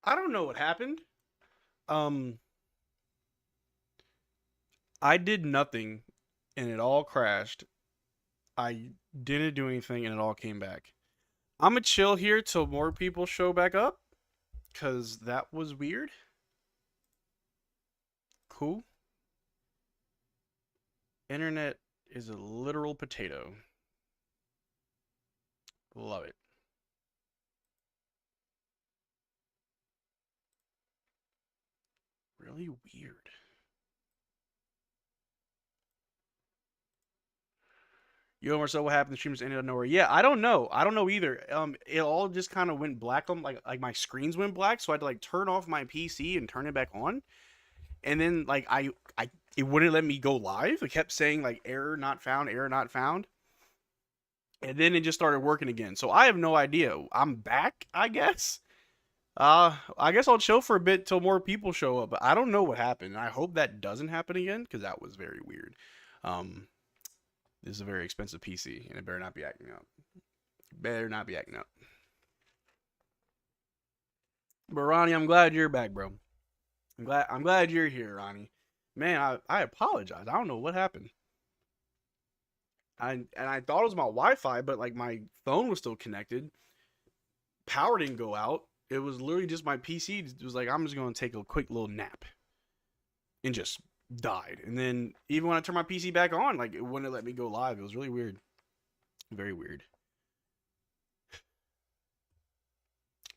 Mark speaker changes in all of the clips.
Speaker 1: I don't know what happened. Um, I did nothing, and it all crashed. I didn't do anything, and it all came back. I'm gonna chill here till more people show back up, cause that was weird. Cool. Internet is a literal potato. Love it. Really weird. Yo, Marcel, what happened? The stream just ended out of nowhere. Yeah, I don't know. I don't know either. It all just kind of went black on like my screens went black, so I had to like turn off my PC and turn it back on. And then like I it wouldn't let me go live. It kept saying like error not found, error not found. And then it just started working again. So I have no idea. I'm back, I guess. I guess I'll chill for a bit till more people show up. But I don't know what happened. I hope that doesn't happen again because that was very weird. Um, this is a very expensive PC, and it better not be acting up. Better not be acting up. But Ronnie, I'm glad you're back, bro. I'm glad you're here, Ronnie. Man, I apologize. I don't know what happened. I thought it was my Wi-Fi, but like my phone was still connected. Power didn't go out. It was literally just my PC. It was like I'm just gonna take a quick little nap, and just died. And then even when I turned my PC back on, like it wouldn't let me go live. It was really weird. Very weird.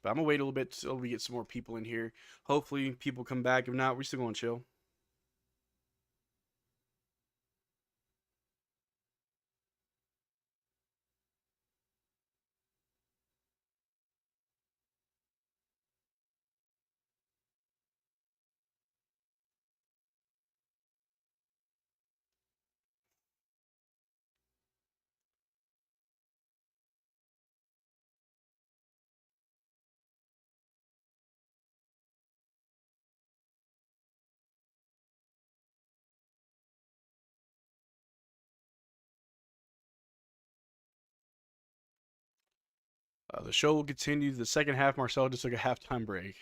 Speaker 1: But I'm gonna wait a little bit till we get some more people in here. Hopefully people come back. If not, we're still gonna chill. The show will continue the second half. Marcel just took a halftime break.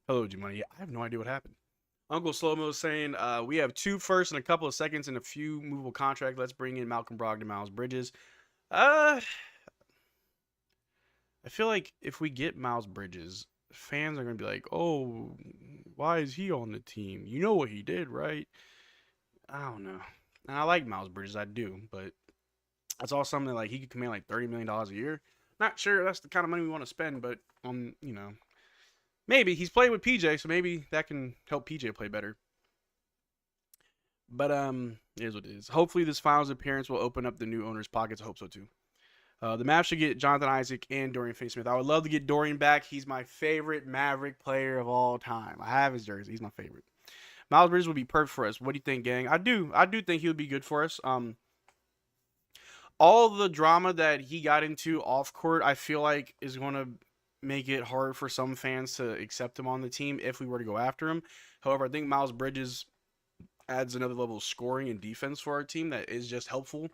Speaker 1: Hello, G Money. I have no idea what happened. Uncle Slow-Mo is saying, we have two firsts and a couple of seconds and a few movable contracts. Let's bring in Malcolm Brogdon, Miles Bridges. Uh, I feel like if we get Miles Bridges, fans are going to be like, oh, why is he on the team? You know what he did, right? I don't know. And I like Miles Bridges, I do, but that's all something that, like he could command like $30 million a year. Not sure that's the kind of money we want to spend, but maybe he's playing with PJ, so maybe that can help PJ play better. But it is what it is. Hopefully, this finals appearance will open up the new owner's pockets. I hope so too. The Mavs should get Jonathan Isaac and Dorian Finney-Smith. I would love to get Dorian back. He's my favorite Maverick player of all time. I have his jersey. He's my favorite. Miles Bridges would be perfect for us. What do you think, gang? I do think he would be good for us. All the drama that he got into off court, I feel like is going to make it hard for some fans to accept him on the team if we were to go after him. However, I think Miles Bridges adds another level of scoring and defense for our team that is just helpful.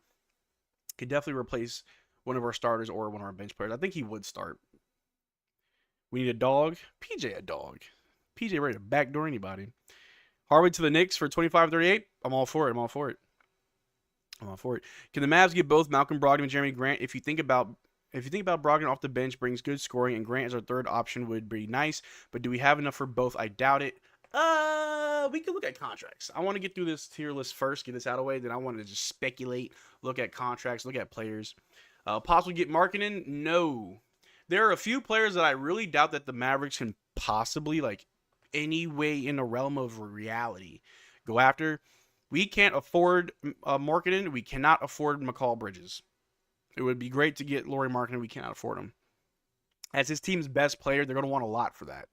Speaker 1: Could definitely replace one of our starters or one of our bench players. I think he would start. We need a dog. PJ a dog. PJ ready to backdoor anybody. Harvey to the Knicks for 25-38. I'm all for it. I'm all for it. I'm all for it. Can the Mavs get both Malcolm Brogdon and Jeremy Grant? If you think about Brogdon off the bench brings good scoring and Grant as our third option would be nice, but do we have enough for both? I doubt it. We can look at contracts. I want to get through this tier list first, get this out of the way. Then I want to just speculate, look at contracts, look at players. Possibly get Markkanen? No. There are a few players that I really doubt that the Mavericks can possibly, like, any way in the realm of reality go after. We can't afford Markkanen. We cannot afford McCall Bridges. It would be great to get Lauri Markkanen. We cannot afford him. As his team's best player, they're going to want a lot for that.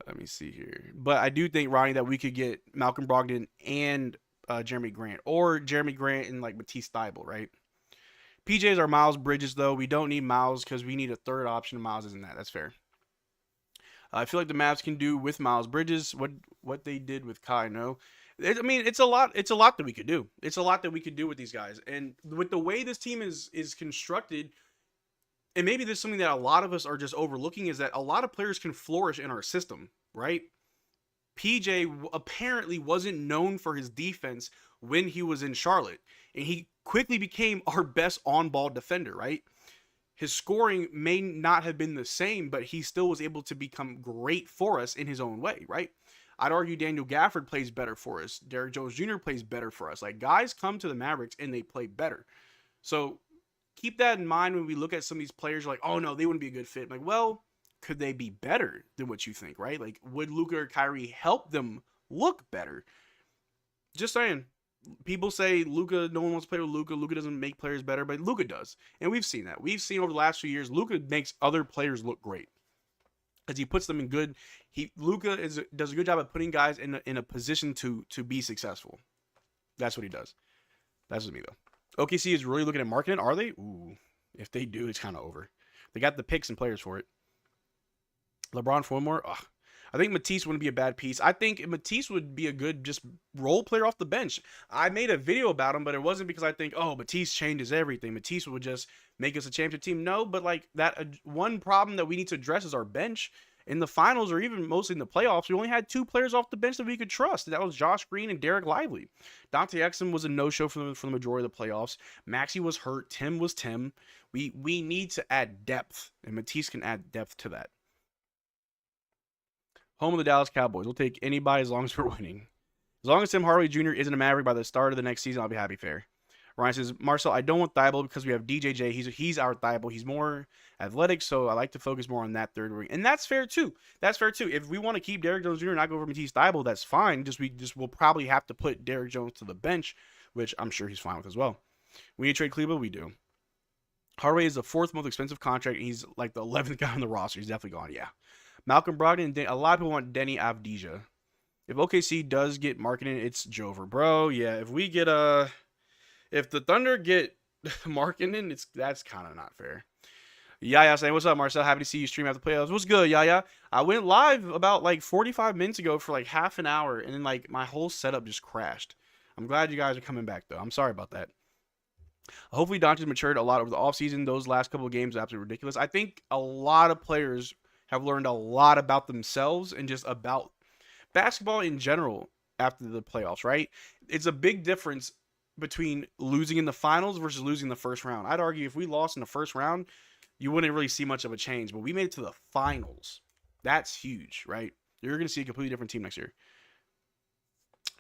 Speaker 1: Let me see here. But I do think, Ronnie, that we could get Malcolm Brogdon and Jeremy Grant. Or Jeremy Grant and, like, Matisse Thybulle, right? PJ's our Miles Bridges, though. We don't need Miles because we need a third option. Miles isn't that. That's fair. I feel like the Mavs can do with Miles Bridges what they did with Kai. No, I mean it's a lot. It's a lot that we could do. It's a lot that we could do with these guys. And with the way this team is constructed, and maybe there's something that a lot of us are just overlooking, is that a lot of players can flourish in our system, right? PJ apparently wasn't known for his defense when he was in Charlotte, and he quickly became our best on-ball defender, right? His scoring may not have been the same, but he still was able to become great for us in his own way, right? I'd argue Daniel Gafford plays better for us. Derrick Jones Jr. plays better for us. Like, guys come to the Mavericks and they play better. So keep that in mind when we look at some of these players. Like, oh no, they wouldn't be a good fit. I'm like, well, could they be better than what you think, right? Like, would Luka or Kyrie help them look better? Just saying. People say Luka, no one wants to play with Luka. Luka doesn't make players better, but Luka does. And we've seen that. We've seen over the last few years, Luka makes other players look great. Because he puts them in good. Luka does a good job at putting guys in a position to be successful. That's what he does. That's with me, though. OKC is really looking at Markkanen, are they? Ooh. If they do, it's kind of over. They got the picks and players for it. LeBron for one more? Ugh. I think Matisse wouldn't be a bad piece. I think Matisse would be a good just role player off the bench. I made a video about him, but it wasn't because I think, oh, Matisse changes everything. Matisse would just make us a championship team. No, but like that one problem that we need to address is our bench. In the finals, or even mostly in the playoffs, we only had 2 players off the bench that we could trust. That was Josh Green and Derrick Lively. Dante Exum was a no-show for the majority of the playoffs. Maxey was hurt. Tim was Tim. We need to add depth, and Matisse can add depth to that. Home of the Dallas Cowboys. We'll take anybody as long as we're winning. As long as Tim Hardaway Jr. isn't a Maverick by the start of the next season, I'll be happy. Fair. Ryan says, Marcel, I don't want Thibault because we have DJJ. He's our Thibault. He's more athletic, so I like to focus more on that third ring. And that's fair, too. That's fair, too. If we want to keep Derrick Jones Jr. and not go over Matisse Thibault, that's fine. We'll probably have to put Derrick Jones to the bench, which I'm sure he's fine with as well. We need to trade Cleveland? We do. Hardaway is the 4th most expensive contract, and he's like the 11th guy on the roster. He's definitely gone, yeah. Malcolm Brogdon, a lot of people want Denny Avdija. If OKC does get Markkanen, it's Jover. Bro, yeah, if the Thunder get Markkanen, that's kind of not fair. Yaya saying, what's up, Marcel? Happy to see you stream after the playoffs. What's good, Yaya? I went live about like 45 minutes ago for like half an hour, and then like my whole setup just crashed. I'm glad you guys are coming back, though. I'm sorry about that. Hopefully, Doncic matured a lot over the offseason. Those last couple of games are absolutely ridiculous. I think a lot of players have learned a lot about themselves and just about basketball in general after the playoffs, right? It's a big difference between losing in the finals versus losing the first round. I'd argue if we lost in the first round, you wouldn't really see much of a change, but we made it to the finals. That's huge, right? You're going to see a completely different team next year.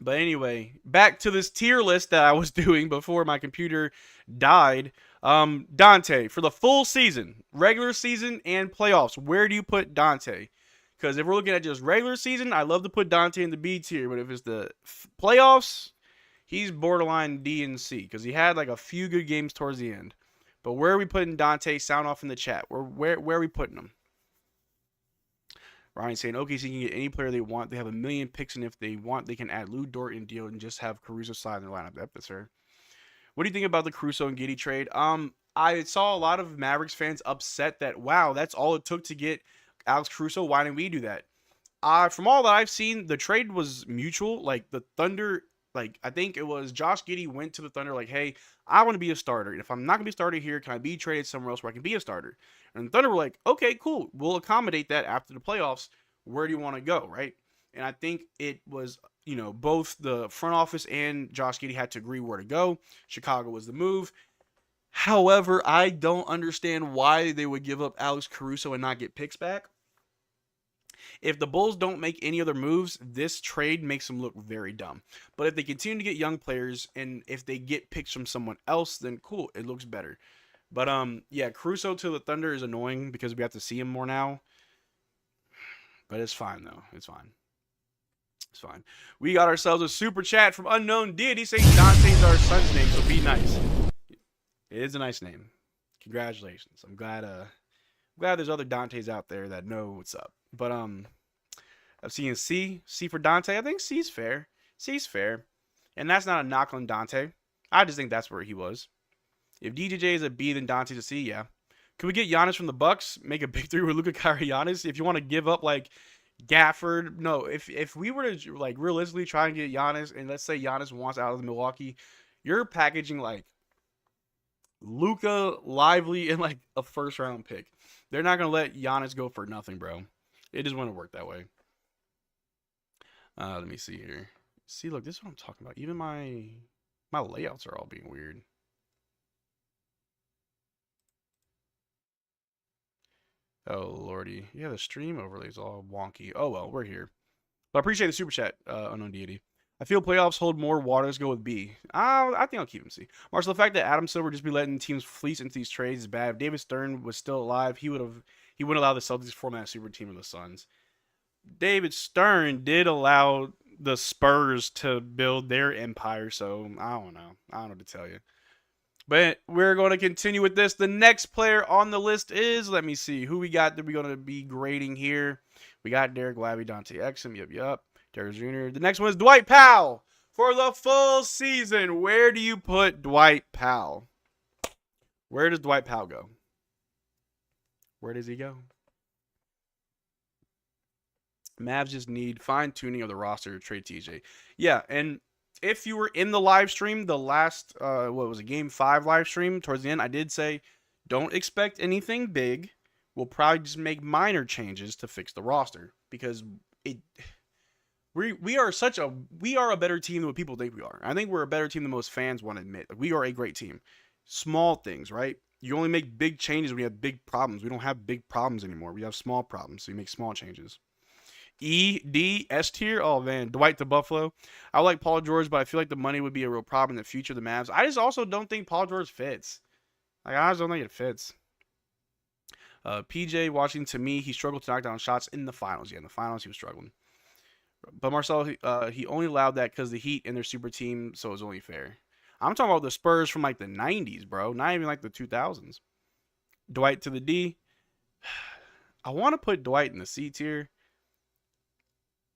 Speaker 1: But anyway, back to this tier list that I was doing before my computer died. Dante, for the full season, regular season and playoffs, where do you put Dante? Because if we're looking at just regular season, I love to put Dante in the B tier. But if it's the playoffs, he's borderline D and C. Because he had like a few good games towards the end. But where are we putting Dante? Sound off in the chat. Where are we putting him? Ryan saying, OKC can get any player they want. They have 1 million picks, and if they want, they can add Lou Dort and deal and just have Caruso slide in their lineup. That's fair. What do you think about the Caruso and Giddey trade? I saw a lot of Mavericks fans upset that, wow, that's all it took to get Alex Caruso. Why didn't we do that? From all that I've seen, the trade was mutual. Like, the Thunder, like, I think it was Josh Giddey went to the Thunder like, hey, I want to be a starter. And if I'm not going to be a starter here, can I be traded somewhere else where I can be a starter? And the Thunder were like, okay, cool. We'll accommodate that after the playoffs. Where do you want to go, right? And I think it was, both the front office and Josh Giddey had to agree where to go. Chicago was the move. However, I don't understand why they would give up Alex Caruso and not get picks back. If the Bulls don't make any other moves, this trade makes them look very dumb. But if they continue to get young players and if they get picks from someone else, then cool, it looks better. But yeah, Caruso to the Thunder is annoying because we have to see him more now. But it's fine though. It's fine. It's fine. We got ourselves a super chat from Unknown Deity saying Dante's our son's name, so be nice. It is a nice name. Congratulations. I'm glad there's other Dantes out there that know what's up. But I'm seeing C for Dante. I think C's fair. C's fair. And that's not a knock on Dante. I just think that's where he was. If DJJ is a B, then Dante's a C, yeah. Could we get Giannis from the Bucks? Make a big three with Luka, Kyrie, Giannis? If you want to give up like Gafford, no. If we were to like realistically try and get Giannis, and let's say Giannis wants out of Milwaukee, you're packaging like Luka, Lively, and like a first round pick. They're not gonna let Giannis go for nothing, bro. It just wouldn't work that way. Let me see here. See, look, this is what I'm talking about. Even my layouts are all being weird. Oh lordy, yeah, the stream overlays all wonky. Oh well, we're here. But I appreciate the super chat, unknown deity. I feel playoffs hold more water. Let's go with B. I think I'll keep him C. Marshall, the fact that Adam Silver just be letting teams fleece into these trades is bad. If David Stern was still alive, he wouldn't allow the Celtics to format a super team of the Suns. David Stern did allow the Spurs to build their empire, so I don't know. I don't know what to tell you. But we're going to continue with this. The next player on the list is, let me see, who we got that we're going to be grading here. We got Derrick Lively, Dante Exum, yep. Derrick Jr. The next one is Dwight Powell for the full season. Where do you put Dwight Powell? Where does Dwight Powell go? Where does he go? Mavs just need fine-tuning of the roster to trade TJ. Yeah, and if you were in the live stream, the last, Game 5 live stream, towards the end, I did say, don't expect anything big. We'll probably just make minor changes to fix the roster. Because we are a better team than what people think we are. I think we're a better team than most fans want to admit. Like, we are a great team. Small things, right? You only make big changes when you have big problems. We don't have big problems anymore. We have small problems, so you make small changes. E, D, S tier. Oh, man. Dwight to Buffalo. I like Paul George, but I feel like the money would be a real problem in the future of the Mavs. I just also don't think Paul George fits. Like, I just don't think it fits. PJ Washington, to me, he struggled to knock down shots in the finals. Yeah, in the finals, he was struggling. But Marcel, he only allowed that because the Heat and their super team, so it was only fair. I'm talking about the Spurs from, like, the 90s, bro. Not even, like, the 2000s. Dwight to the D. I want to put Dwight in the C tier,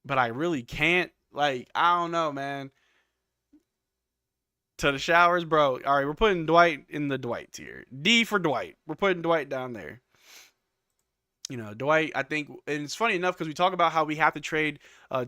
Speaker 1: but I really can't. Like, I don't know, man. To the showers, bro. All right, we're putting Dwight in the Dwight tier. D for Dwight. We're putting Dwight down there. You know, Dwight, I think, and it's funny enough because we talk about how we have to trade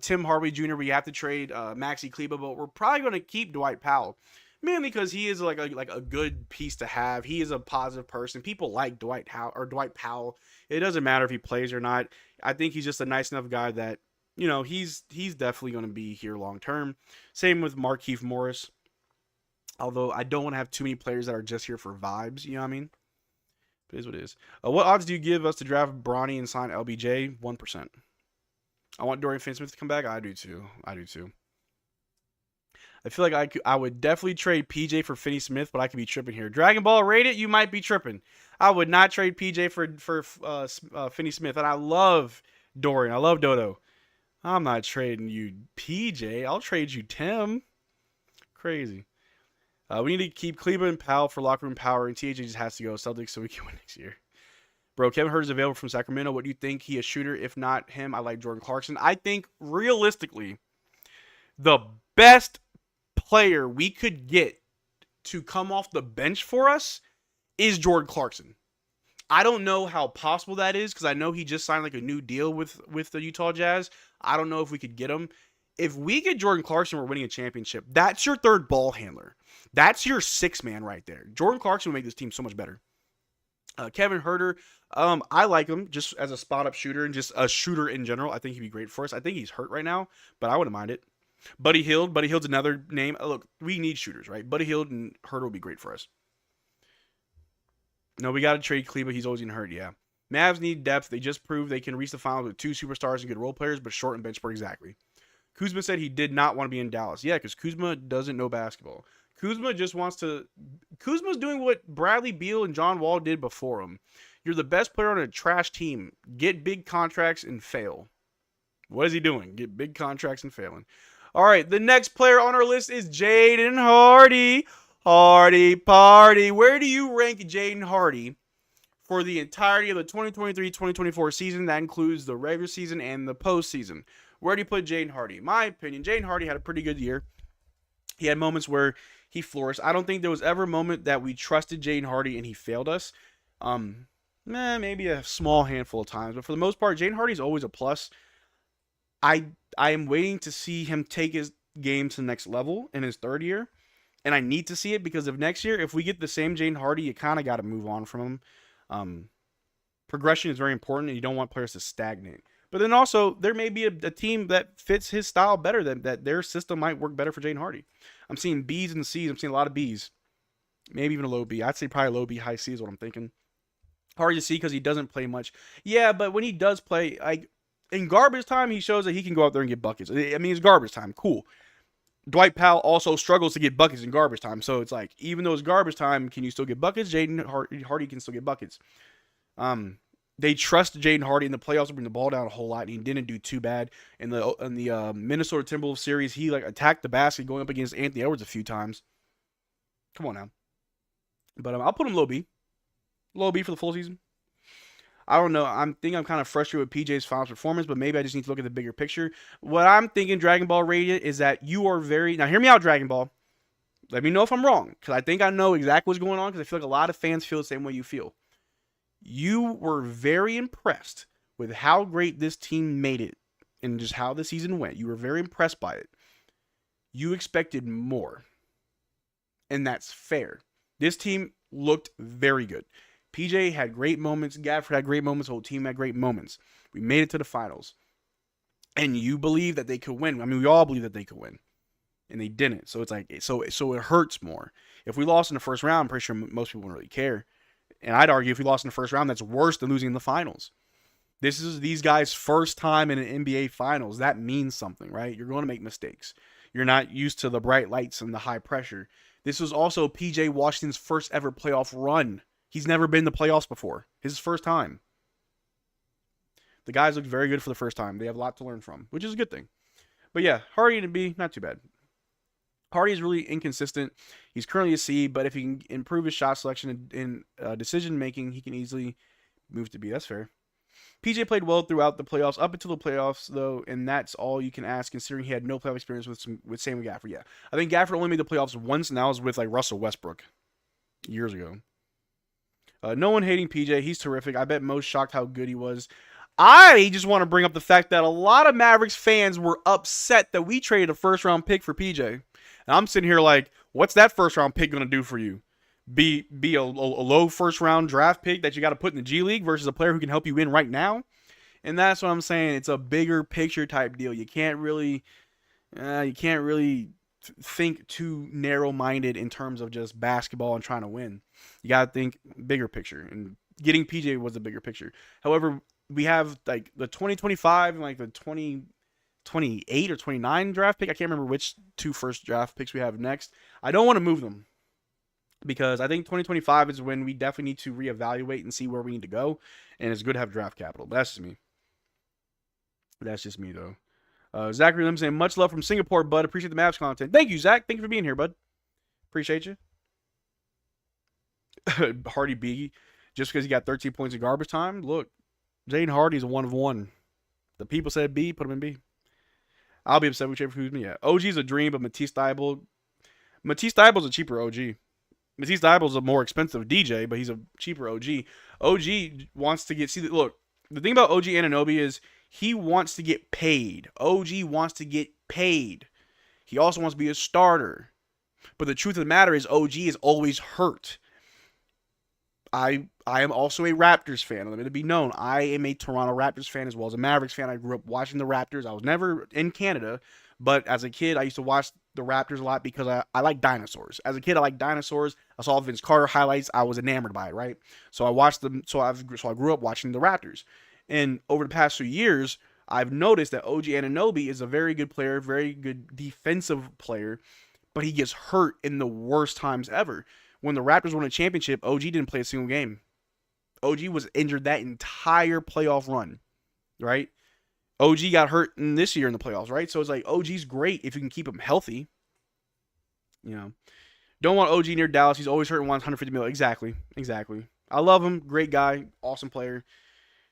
Speaker 1: Tim Hardaway Jr., we have to trade Maxi Kleber, but we're probably going to keep Dwight Powell. Mainly because he is like a good piece to have. He is a positive person. People like Dwight Powell. It doesn't matter if he plays or not. I think he's just a nice enough guy that, you know, he's definitely going to be here long term. Same with Markieff Morris. Although I don't want to have too many players that are just here for vibes. You know what I mean? It is what it is. What odds do you give us to draft Bronny and sign LBJ? 1%. I want Dorian Finney-Smith to come back. I do too. I feel like I would definitely trade PJ for Finney-Smith, but I could be tripping here. Dragon Ball rated, you might be tripping. I would not trade PJ for Finney-Smith, and I love Dorian. I love Dodo. I'm not trading you PJ. I'll trade you Tim. Crazy. We need to keep Cleveland and Powell for locker room power, and TJ just has to go Celtics so we can win next year. Bro, Kevin Huerter is available from Sacramento. What do you think? He a shooter? If not him, I like Jordan Clarkson. I think, realistically, the best player we could get to come off the bench for us is Jordan Clarkson. I don't know how possible that is because I know he just signed like a new deal with the Utah Jazz. I don't know if we could get him. If we get Jordan Clarkson, we're winning a championship. That's your third ball handler. That's your sixth man right there. Jordan Clarkson would make this team so much better. Kevin Huerter, I like him just as a spot-up shooter and just a shooter in general. I think he'd be great for us. I think he's hurt right now, but I wouldn't mind it. Buddy Hield. Buddy Hield's another name. Look, we need shooters, right? Buddy Hield and Huerter would be great for us. No, we got to trade Kleber. He's always getting hurt, yeah. Mavs need depth. They just proved they can reach the finals with two superstars and good role players, but short and bench sport exactly. Kuzma said he did not want to be in Dallas. Yeah, because Kuzma doesn't know basketball. Kuzma just wants to... Kuzma's doing what Bradley Beal and John Wall did before him. You're the best player on a trash team. Get big contracts and fail. What is he doing? Get big contracts and failing. All right, the next player on our list is Jaden Hardy. Hardy party. Where do you rank Jaden Hardy for the entirety of the 2023-2024 season? That includes the regular season and the postseason. Where do you put Jaden Hardy? In my opinion, Jaden Hardy had a pretty good year. He had moments where he flourished. I don't think there was ever a moment that we trusted Jaden Hardy and he failed us. Maybe a small handful of times. But for the most part, Jaden Hardy is always a plus. I am waiting to see him take his game to the next level in his third year. And I need to see it because of next year, if we get the same Jaden Hardy, you kind of got to move on from him. Progression is very important, and you don't want players to stagnate. But then also, there may be a team that fits his style better, that their system might work better for Jaden Hardy. I'm seeing B's and C's. I'm seeing a lot of B's. Maybe even a low B. I'd say probably low B, high C is what I'm thinking. Hard to see because he doesn't play much. Yeah, but when he does play, like in garbage time, he shows that he can go out there and get buckets. I mean, it's garbage time. Cool. Dwight Powell also struggles to get buckets in garbage time. So it's like, even though it's garbage time, can you still get buckets? Jaden Hardy can still get buckets. They trust Jaden Hardy in the playoffs to bring the ball down a whole lot, and he didn't do too bad. In the Minnesota Timberwolves series, he like attacked the basket going up against Anthony Edwards a few times. Come on now. But I'll put him low B. Low B for the full season. I don't know. I'm kind of frustrated with PJ's finals performance, but maybe I just need to look at the bigger picture. What I'm thinking, Dragon Ball Radiant, is that you are very... Now, hear me out, Dragon Ball. Let me know if I'm wrong, because I think I know exactly what's going on, because I feel like a lot of fans feel the same way you feel. You were very impressed with how great this team made it and just how the season went. You were very impressed by it. You expected more, and that's fair. This team looked very good. PJ had great moments. Gafford had great moments. The whole team had great moments. We made it to the finals. And you believe that they could win. I mean, we all believe that they could win. And they didn't. So it's like, so it hurts more. If we lost in the first round, I'm pretty sure most people wouldn't really care. And I'd argue if we lost in the first round, that's worse than losing in the finals. This is these guys' first time in an NBA finals. That means something, right? You're going to make mistakes. You're not used to the bright lights and the high pressure. This was also PJ Washington's first ever playoff run. He's never been in the playoffs before. His first time. The guys looked very good for the first time. They have a lot to learn from, which is a good thing. But yeah, Hardy to B, not too bad. Hardy is really inconsistent. He's currently a C, but if he can improve his shot selection and decision making, he can easily move to B. That's fair. PJ played well throughout the playoffs, up until the playoffs, though, and that's all you can ask, considering he had no playoff experience with Sam Gafford. Yeah, I think Gafford only made the playoffs once, and that was with like Russell Westbrook years ago. No one hating PJ. He's terrific. I bet most shocked how good he was. I just want to bring up the fact that a lot of Mavericks fans were upset that we traded a first-round pick for PJ. And I'm sitting here like, what's that first-round pick going to do for you? Be a low first-round draft pick that you got to put in the G League versus a player who can help you win right now? And that's what I'm saying. It's a bigger picture type deal. You can't really think too narrow-minded in terms of just basketball and trying to win. You got to think bigger picture, and getting PJ was a bigger picture. However, we have like the 2025 and like the 2028 or 29 draft pick. I can't remember which two first draft picks we have next. I don't want to move them because I think 2025 is when we definitely need to reevaluate and see where we need to go, and it's good to have draft capital. But that's just me. Though. Zachary Lim saying, much love from Singapore, bud. Appreciate the Mavs content. Thank you, Zach. Thank you for being here, bud. Appreciate you. Hardy B, just because he got 13 points in garbage time. Look, Jaden Hardy's a 1 of 1. The people said B, put him in B. I'll be upset whichever who's me. Yeah. OG's a dream, but Matisse Thybulle's a cheaper OG. Matisse Thybulle's a more expensive DJ, but he's a cheaper OG. OG wants to get... Look, the thing about OG Anunoby is he wants to get paid. OG wants to get paid. He also wants to be a starter. But the truth of the matter is OG is always hurt. I am also a Raptors fan. Let me be known. I am a Toronto Raptors fan as well as a Mavericks fan. I grew up watching the Raptors. I was never in Canada, but as a kid, I used to watch the Raptors a lot because I like dinosaurs. As a kid, I like dinosaurs. I saw Vince Carter highlights. I was enamored by it, right? So I watched them. So I grew up watching the Raptors. And over the past few years, I've noticed that OG Anunoby is a very good player, very good defensive player, but he gets hurt in the worst times ever. When the Raptors won a championship, OG didn't play a single game. OG was injured that entire playoff run, right? OG got hurt in this year in the playoffs, right? So it's like OG's great if you can keep him healthy. You know, don't want OG near Dallas. He's always hurt and wants 150 million. Exactly. I love him. Great guy. Awesome player.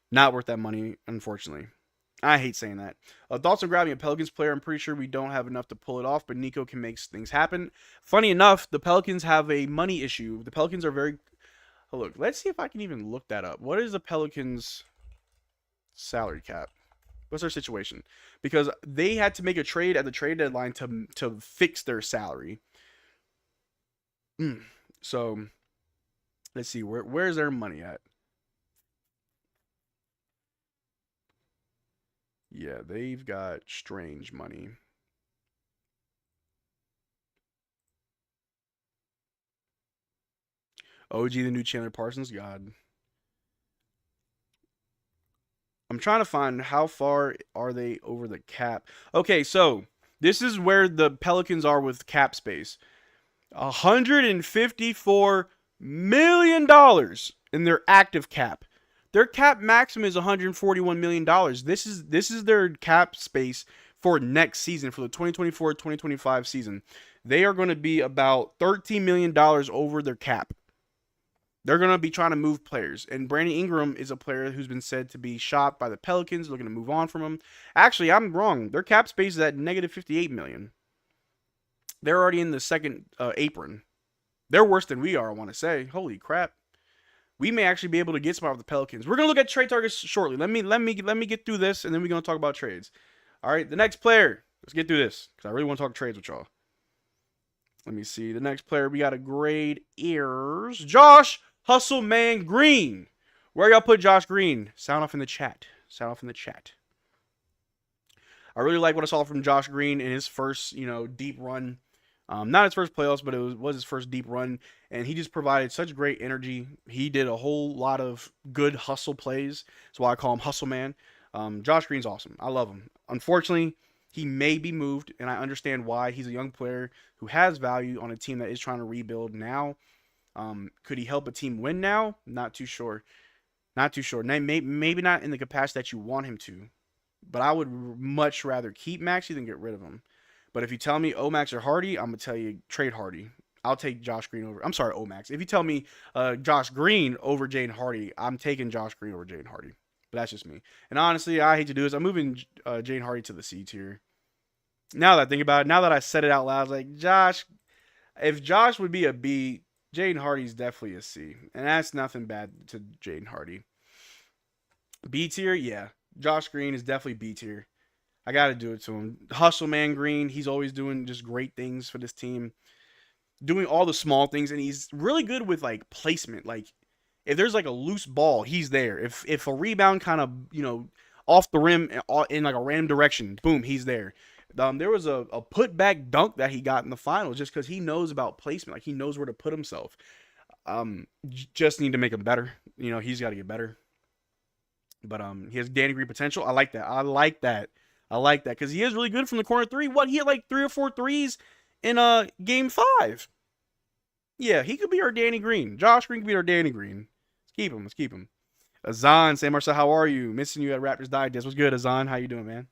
Speaker 1: Not worth that money, unfortunately. I hate saying that. Thoughts on grabbing a Pelicans player? I'm pretty sure we don't have enough to pull it off, but Nico can make things happen. Funny enough, the Pelicans have a money issue. The Pelicans are very... Oh, look, let's see if I can even look that up. What is the Pelicans' salary cap? What's their situation? Because they had to make a trade at the trade deadline to fix their salary. So let's see, where's their money at? Yeah, they've got strange money. OG, the new Chandler Parsons. God, I'm trying to find how far are they over the cap. Okay, so this is where the Pelicans are with cap space. $154 million in their active cap. Their cap maximum is $141 million. This is their cap space for next season, for the 2024-2025 season. They are going to be about $13 million over their cap. They're going to be trying to move players. And Brandon Ingram is a player who's been said to be shopped by the Pelicans, looking to move on from him. Actually, I'm wrong. Their cap space is at negative $58 million. They're already in the second apron. They're worse than we are, I want to say. Holy crap. We may actually be able to get some out of the Pelicans. We're gonna look at trade targets shortly. Let me get through this, and then we're gonna talk about trades. All right, the next player. Let's get through this because I really want to talk trades with y'all. Let me see. The next player we got a grade is Josh Hustle Man Green. Where y'all put Josh Green? Sound off in the chat. Sound off in the chat. I really like what I saw from Josh Green in his first, deep run. Not his first playoffs, but it was his first deep run, and he just provided such great energy. He did a whole lot of good hustle plays. That's why I call him Hustle Man. Josh Green's awesome. I love him. Unfortunately, he may be moved, and I understand why. He's a young player who has value on a team that is trying to rebuild now. Could he help a team win now? Not too sure. Not too sure. Maybe not in the capacity that you want him to, but I would much rather keep Maxey than get rid of him. But if you tell me Omax or Hardy, I'm going to tell you trade Hardy. I'll take Josh Green over. I'm sorry, Omax. If you tell me Josh Green over Jaden Hardy, I'm taking Josh Green over Jaden Hardy. But that's just me. And honestly, I hate to do this. I'm moving Jaden Hardy to the C tier. Now that I think about it, now that I said it out loud, I was like, Josh, if Josh would be a B, Jaden Hardy's definitely a C. And that's nothing bad to Jaden Hardy. B tier, yeah. Josh Green is definitely B tier. I got to do it to him. Hustle Man Green, he's always doing just great things for this team. Doing all the small things, and he's really good with, placement. Like, if there's, a loose ball, he's there. If a rebound kind of, off the rim in, a random direction, boom, he's there. There was a put-back dunk that he got in the finals just because he knows about placement. Like, he knows where to put himself. Just need to make him better. He's got to get better. But he has Danny Green potential. I like that because he is really good from the corner three. What, he had 3 or 4 threes in game 5. Yeah, he could be our Danny Green. Josh Green could be our Danny Green. Let's keep him. Azan, say Marcel, how are you? Missing you at Raptors Digest. What's good, Azan? How you doing, man?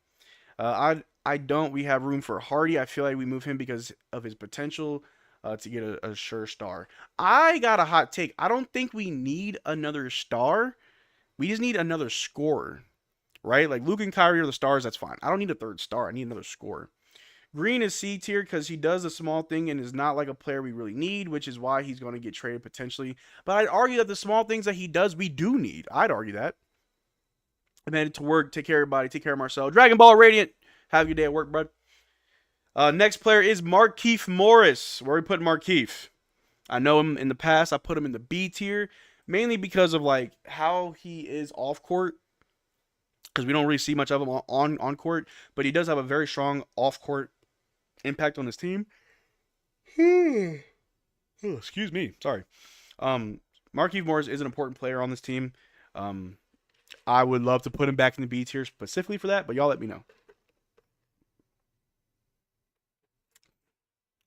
Speaker 1: I don't. We have room for Hardy. I feel like we move him because of his potential to get a sure star. I got a hot take. I don't think we need another star. We just need another scorer. Right? Like Luka and Kyrie are the stars, that's fine. I don't need a third star. I need another scorer. Green is C tier because he does a small thing and is not like a player we really need, which is why he's going to get traded potentially. But I'd argue that the small things that he does, we do need. I'd argue that. I'm headed to work. Take care, everybody. Take care of Marcel. Dragon Ball Radiant. Have a good day at work, bud. Next player is Markieff Morris. Where are we putting Markieff? I know him in the past. I put him in the B tier, mainly because of how he is off court. Because we don't really see much of him on court, but he does have a very strong off court impact on his team. Excuse me, sorry. Markieff Morris is an important player on this team. I would love to put him back in the B tier specifically for that, but y'all let me know.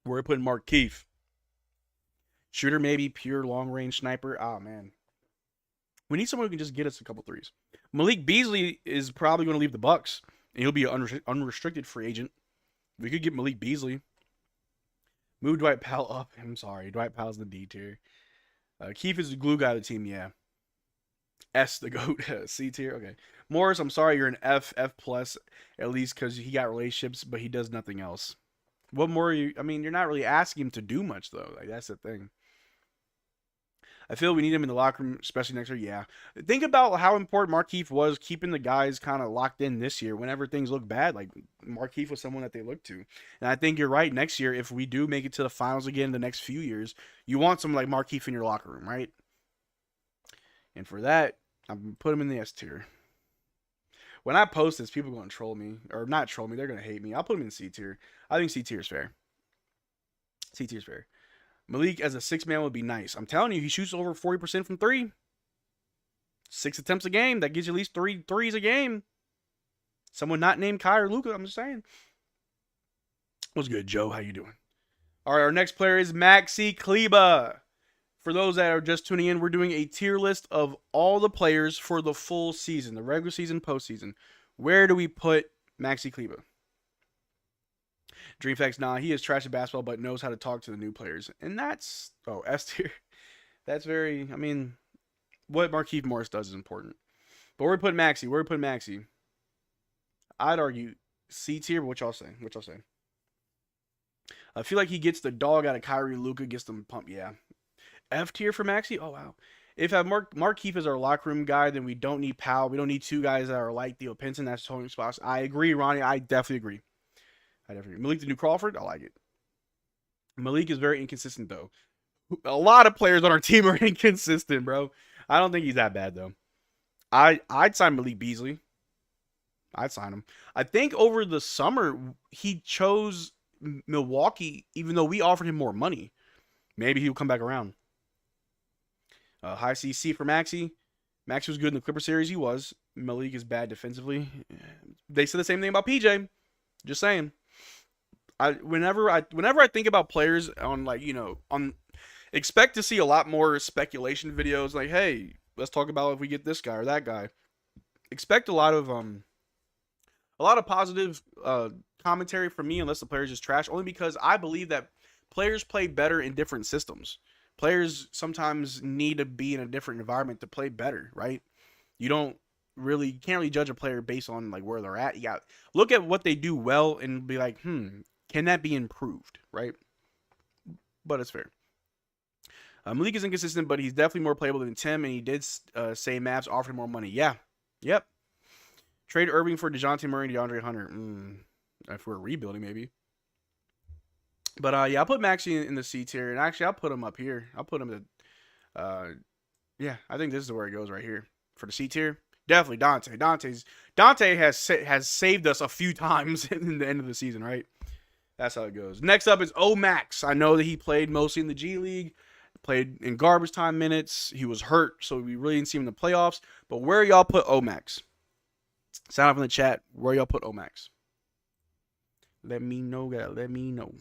Speaker 1: We're putting Markieff. Shooter, maybe pure long range sniper. Oh man. We need someone who can just get us a couple threes. Malik Beasley is probably going to leave the Bucks, and he'll be an unrestricted free agent. We could get Malik Beasley. Move Dwight Powell up. I'm sorry, Dwight Powell's the D tier. Keith is the glue guy of the team, yeah. S the GOAT. C tier, okay. Morris, I'm sorry, you're an F plus, at least because he got relationships, but he does nothing else. What more are you? I mean, you're not really asking him to do much, though. That's the thing. I feel we need him in the locker room, especially next year. Yeah. Think about how important Markieff was keeping the guys kind of locked in this year whenever things look bad. Like, Markieff was someone that they looked to. And I think you're right. Next year, if we do make it to the finals again the next few years, you want someone like Markieff in your locker room, right? And for that, I'm going to put him in the S tier. When I post this, people are going to troll me. Or not troll me, they're going to hate me. I'll put him in C tier. I think C tier is fair. C tier is fair. Malik as a six-man would be nice. I'm telling you, he shoots over 40% from three. 6 attempts a game. That gives you at least 3 threes a game. Someone not named Kyrie or Luka, I'm just saying. What's good, Joe? How you doing? All right, our next player is Maxi Kleber. For those that are just tuning in, we're doing a tier list of all the players for the full season, the regular season, postseason. Where do we put Maxi Kleber? Dream facts, nah, he is trash at basketball, but knows how to talk to the new players. And that's, S tier. That's very, I mean, what Markieff Morris does is important. But where we put Maxi? Where we put Maxi? I'd argue C tier, but what y'all say? What y'all say? I feel like he gets the dog out of Kyrie. Luka gets them pumped. Yeah. F tier for Maxi? Oh, wow. If Markieff is our locker room guy, then we don't need Powell. We don't need two guys that are like Theo Pinson. That's totally spots. I agree, Ronnie. I definitely agree. Malik the new Crawford, I like it. Malik is very inconsistent, though. A lot of players on our team are inconsistent, bro. I don't think he's that bad, though. I'd sign Malik Beasley. I'd sign him. I think over the summer, he chose Milwaukee, even though we offered him more money. Maybe he'll come back around. High CC for Maxi. Maxi was good in the Clipper series. He was. Malik is bad defensively. They said the same thing about PJ. Just saying. Whenever I think about players on expect to see a lot more speculation videos like, hey, let's talk about if we get this guy or that guy. Expect a lot of positive commentary from me unless the player's just trash, only because I believe that players play better in different systems. Players sometimes need to be in a different environment to play better, right? You can't really judge a player based on like where they're at. You got look at what they do well and be like, can that be improved, right? But it's fair. Malik is inconsistent, but he's definitely more playable than Tim, and he did say Mavs offered more money. Yeah. Yep. Trade Irving for DeJounte Murray and DeAndre Hunter. If we're rebuilding, maybe. But, yeah, I'll put Maxi in the C tier, and actually, I'll put him up here. I'll put him yeah, I think this is where it goes right here. For the C tier, definitely Dante. Dante has saved us a few times in the end of the season, right? That's how it goes. Next up is O-Max. I know that he played mostly in the G League, played in garbage time minutes. He was hurt, so we really didn't see him in the playoffs. But where y'all put O-Max? Sound off in the chat. Where y'all put O-Max? Let me know, guys. Let me know.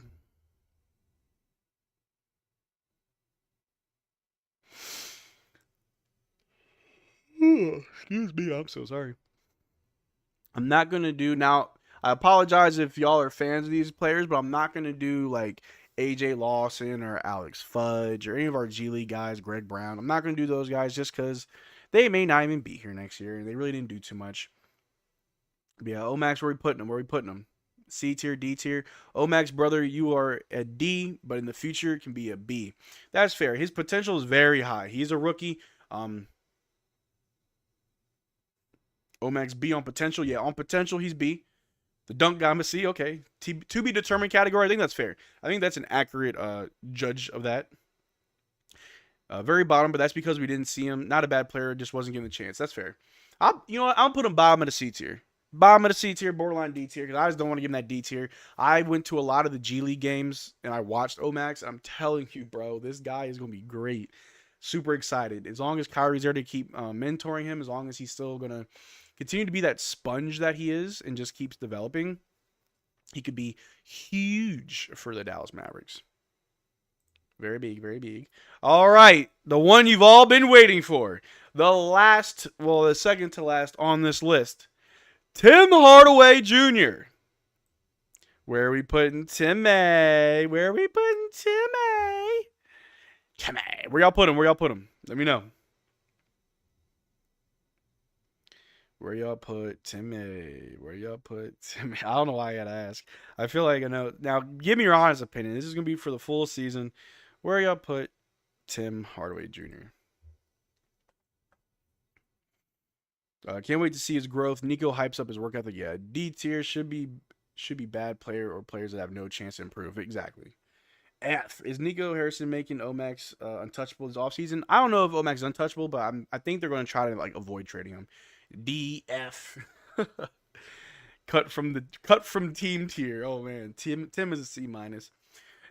Speaker 1: Excuse me. I'm so sorry. I'm not going to do... Now, I apologize if y'all are fans of these players, but I'm not going to do, like, AJ Lawson or Alex Fudge or any of our G League guys, Greg Brown. I'm not going to do those guys just because they may not even be here next year. They really didn't do too much. But yeah, O-Max, where we putting them? Where we putting them? C tier, D tier. O-Max, brother, you are a D, but in the future it can be a B. That's fair. His potential is very high. He's a rookie. O-Max B on potential. Yeah, on potential, he's B. The dunk guy, I'm a C. Okay. To be determined category, I think that's fair. I think that's an accurate judge of that. Very bottom, but that's because we didn't see him. Not a bad player, just wasn't given a chance. That's fair. You know what? I'll put him bottom of the C tier. Bottom of the C tier, borderline D tier, because I just don't want to give him that D tier. I went to a lot of the G League games, and I watched O-Max. I'm telling you, bro, this guy is going to be great. Super excited. As long as Kyrie's there to keep mentoring him, as long as he's still going to continue to be that sponge that he is and just keeps developing, he could be huge for the Dallas Mavericks. Very big, very big. All right, the one you've all been waiting for. The second to last on this list. Tim Hardaway Jr. Where are we putting Timmy? Where are we putting Timmy? Timmy. Where y'all put him? Where y'all put him? Let me know. Where y'all put Timmy? Where y'all put Timmy? I don't know why I gotta ask. I feel like I know. Now, give me your honest opinion. This is gonna be for the full season. Where y'all put Tim Hardaway Jr.? Can't wait to see his growth. Nico hypes up his work ethic. Yeah, D tier should be bad player or players that have no chance to improve. Exactly. F is Nico Harrison making Omax untouchable this offseason? I don't know if Omax is untouchable, but I think they're going to try to like avoid trading him. D F. cut from team tier. Oh man, Tim is a C minus.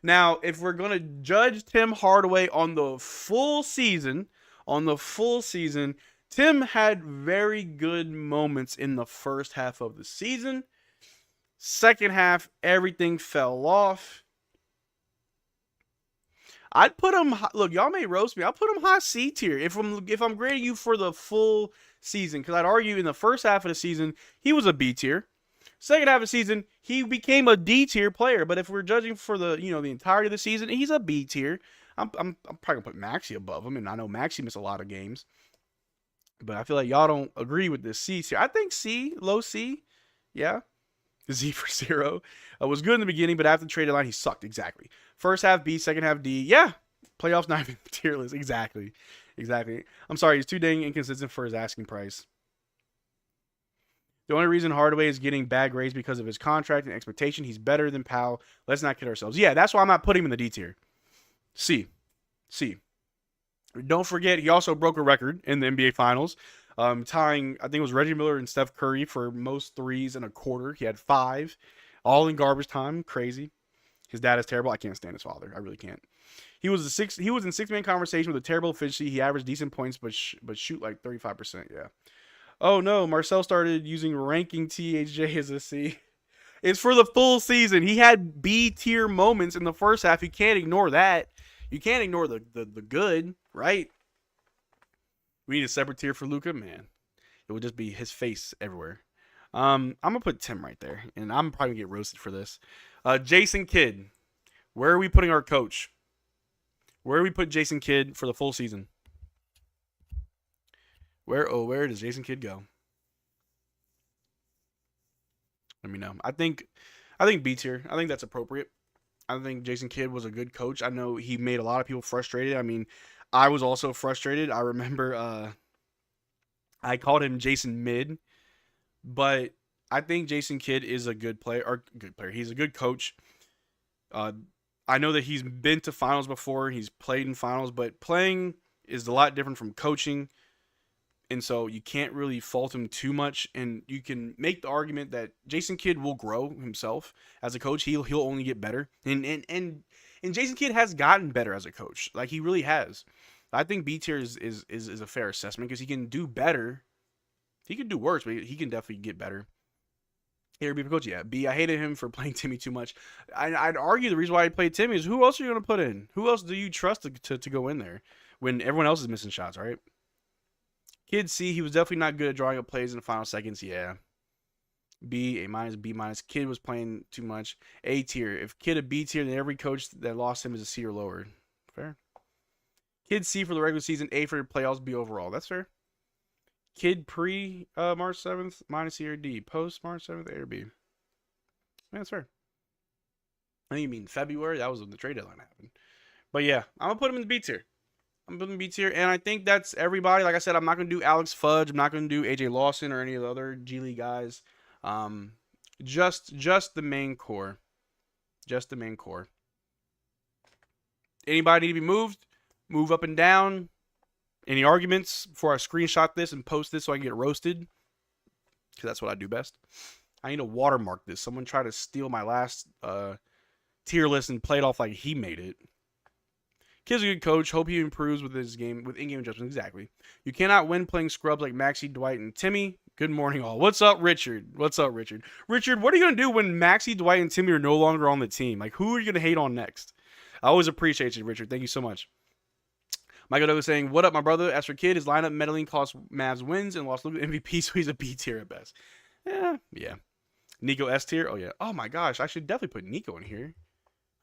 Speaker 1: Now, if we're gonna judge Tim Hardaway on the full season, Tim had very good moments in the first half of the season. Second half, everything fell off. I'd put him. Look, y'all may roast me. I'll put him high C tier if I'm grading you for the full season, because I'd argue in the first half of the season he was a B tier. Second half of the season, he became a D tier player. But if we're judging for the entirety of the season, he's a B tier. I'm probably gonna put Maxey above him, and I know Maxey missed a lot of games. But I feel like y'all don't agree with this C tier. I think C, low C, yeah. Z for 0. Was good in the beginning, but after the trade line, he sucked. Exactly. First half B, second half D. Yeah. Playoffs not even tier list. Exactly. I'm sorry, he's too dang inconsistent for his asking price. The only reason Hardaway is getting bad grades because of his contract and expectation. He's better than Powell. Let's not kid ourselves. Yeah, that's why I'm not putting him in the D tier. C. Don't forget, he also broke a record in the NBA Finals, tying, I think it was Reggie Miller and Steph Curry for most threes in a quarter. He had 5, all in garbage time. Crazy. His dad is terrible. I can't stand his father. I really can't. He was in 6-man conversation with a terrible efficiency. He averaged decent points, but shoot like 35%. Yeah. Oh no, Marcel started using ranking THJ as a C. It's for the full season. He had B tier moments in the first half. You can't ignore that. You can't ignore the good, right? We need a separate tier for Luka, man. It would just be his face everywhere. I'm gonna put Tim right there, and I'm probably gonna get roasted for this. Jason Kidd, where are we putting our coach? Where do we put Jason Kidd for the full season? Where does Jason Kidd go? Let me know. I think B tier. I think that's appropriate. I think Jason Kidd was a good coach. I know he made a lot of people frustrated. I mean, I was also frustrated. I remember I called him Jason Mid, but I think Jason Kidd is a good player. He's a good coach. I know that he's been to finals before. He's played in finals, but playing is a lot different from coaching. And so you can't really fault him too much. And you can make the argument that Jason Kidd will grow himself as a coach. He'll only get better. And Jason Kidd has gotten better as a coach. Like, he really has. I think B tier is a fair assessment because he can do better. He can do worse, but he can definitely get better. Here, B for coach. Yeah, B. I hated him for playing Timmy too much. I'd argue the reason why he played Timmy is who else are you going to put in? Who else do you trust to go in there when everyone else is missing shots, right? Kid C, he was definitely not good at drawing up plays in the final seconds. Yeah. B, A minus, B minus. Kid was playing too much. A tier. If Kid a B tier, then every coach that lost him is a C or lower. Fair. Kid C for the regular season. A for the playoffs. B overall. That's fair. Kid pre March 7th, minus C or D. Post March 7th, A or B. Yeah, that's fair. I think you mean February. That was when the trade deadline happened. But yeah, I'm going to put him in the B tier. I'm putting B tier, and I think that's everybody. Like I said, I'm not going to do Alex Fudge. I'm not going to do AJ Lawson or any of the other G League guys. Just the main core. Just the main core. Anybody need to be moved? Move up and down. Any arguments before I screenshot this and post this so I can get roasted? Because that's what I do best. I need to watermark this. Someone tried to steal my last tier list and play it off like he made it. Kid's a good coach. Hope he improves with his game, with in-game adjustments. Exactly. You cannot win playing scrubs like Maxey, Dwight, and Timmy. Good morning, all. What's up, Richard? Richard, what are you going to do when Maxey, Dwight, and Timmy are no longer on the team? Like, who are you going to hate on next? I always appreciate you, Richard. Thank you so much. Michael Douglas saying, what up, my brother? As for Kid, his lineup meddling cost Mavs wins and lost Luka MVP, so he's a B tier at best. Yeah. Nico S tier? Oh, yeah. Oh, my gosh. I should definitely put Nico in here.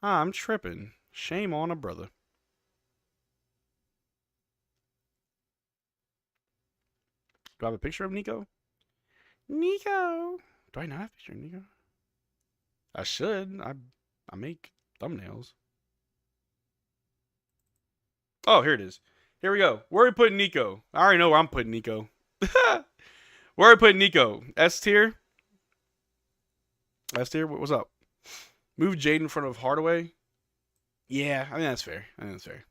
Speaker 1: I'm tripping. Shame on a brother. Do I have a picture of Nico? Nico! Do I not have a picture of Nico? I should. I make thumbnails. Oh, here it is. Here we go. Where are we putting Nico? I already know where I'm putting Nico. Where I put Nico? S tier. S tier. What's up? Move Jaden in front of Hardaway. Yeah, I mean that's fair. I think that's fair.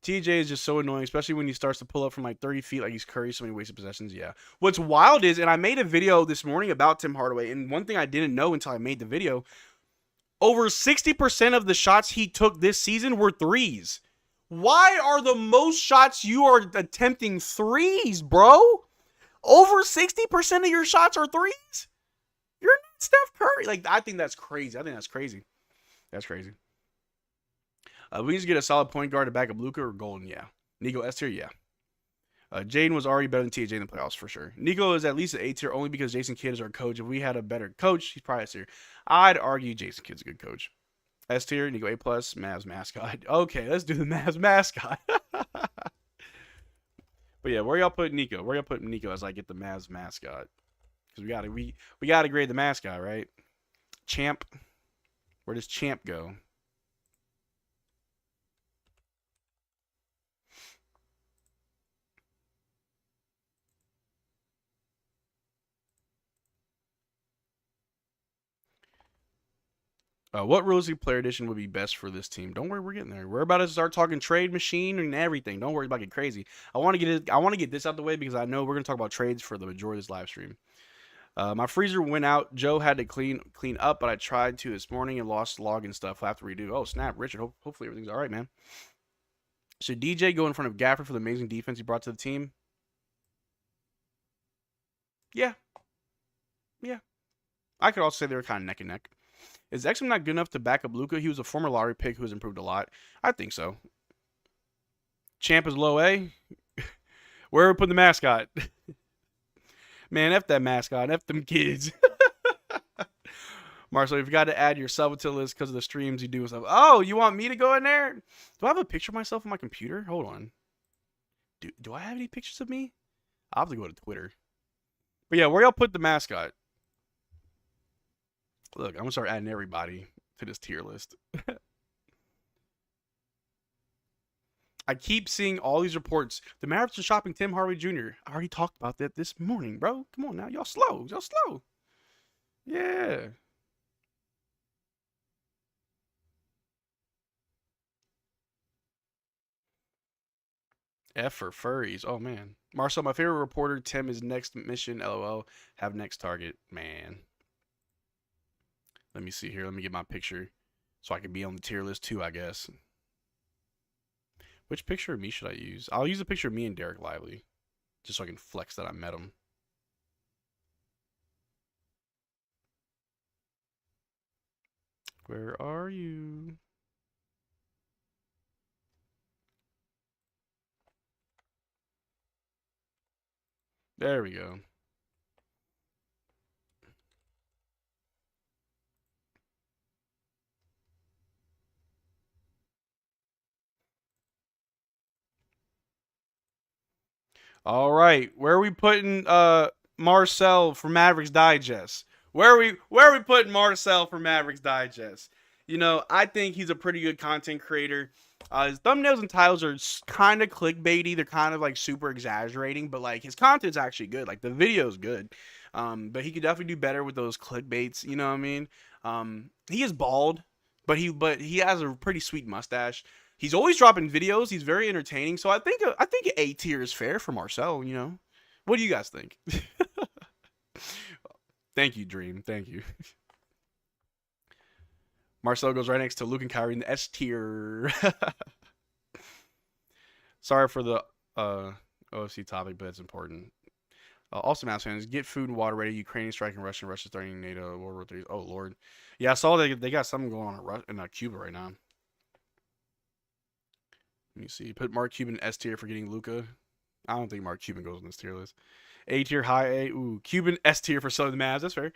Speaker 1: TJ is just so annoying, especially when he starts to pull up from like 30 feet like he's Curry, so many wasted possessions. Yeah. What's wild is, and I made a video this morning about Tim Hardaway, and one thing I didn't know until I made the video, over 60% of the shots he took this season were threes. Why are the most shots you are attempting threes, bro? Over 60% of your shots are threes? You're not Steph Curry. Like, I think that's crazy. That's crazy. We need to get a solid point guard to back up Luka or Golden. Yeah. Nico S tier. Yeah. Jaden was already better than TJ in the playoffs for sure. Nico is at least an A tier only because Jason Kidd is our coach. If we had a better coach, he's probably S tier. I'd argue Jason Kidd's a good coach. S tier. Nico A plus. Mavs mascot. Okay, let's do the Mavs mascot. But yeah, where y'all put Nico? Where y'all put Nico as I get the Mavs mascot? Because we gotta grade the mascot, right? Champ. Where does Champ go? What realistic player edition would be best for this team? Don't worry, we're getting there. We're about to start talking trade machine and everything. Don't worry about getting crazy. I want to get this out the way because I know we're gonna talk about trades for the majority of this live stream. My freezer went out. Joe had to clean up, but I tried to this morning and lost login stuff. I'll have to redo. Oh snap, Richard. Hopefully everything's all right, man. Should DJ go in front of Gafford for the amazing defense he brought to the team? Yeah. I could also say they were kind of neck and neck. Is Exum not good enough to back up Luka? He was a former Lauri pick who has improved a lot. I think so. Champ is low A. Where are we putting the mascot? Man, F that mascot. F them kids. Marcel, you've got to add yourself to the list because of the streams you do and stuff. Oh, you want me to go in there? Do I have a picture of myself on my computer? Hold on. Do I have any pictures of me? I'll have to go to Twitter. But yeah, where y'all put the mascot? Look, I'm going to start adding everybody to this tier list. I keep seeing all these reports. The Mavericks are shopping Tim Hardaway Jr. I already talked about that this morning, bro. Come on now. Y'all slow. Yeah. F for furries. Oh, man. Marcel, my favorite reporter, Tim, is next mission. LOL. Have next target. Man. Let me see here. Let me get my picture so I can be on the tier list too, I guess. Which picture of me should I use? I'll use a picture of me and Derrick Lively just so I can flex that I met him. Where are you? There we go. All right, where are we putting Marcel for Mavericks Digest? Where are we putting Marcel for Mavericks Digest? You know, I think he's a pretty good content creator. His thumbnails and titles are kind of clickbaity. They're kind of like super exaggerating, but like his content's actually good. Like the video's good. But he could definitely do better with those clickbaits. You know what I mean? He is bald, but he has a pretty sweet mustache. He's always dropping videos. He's very entertaining. So I think A tier is fair for Marcel. You know, what do you guys think? Thank you, Dream. Thank you. Marcel goes right next to Luke and Kyrie in the S tier. Sorry for the OFC topic, but it's important. Also, Mavs fans, get food and water ready. Ukrainian striking Russian. Russia starting NATO World War III. Oh Lord, yeah, I saw they got something going on in Cuba right now. Let me see. Put Mark Cuban S tier for getting Luka. I don't think Mark Cuban goes on this tier list. A tier, high A. Ooh, Cuban S tier for selling the Mavs. That's fair.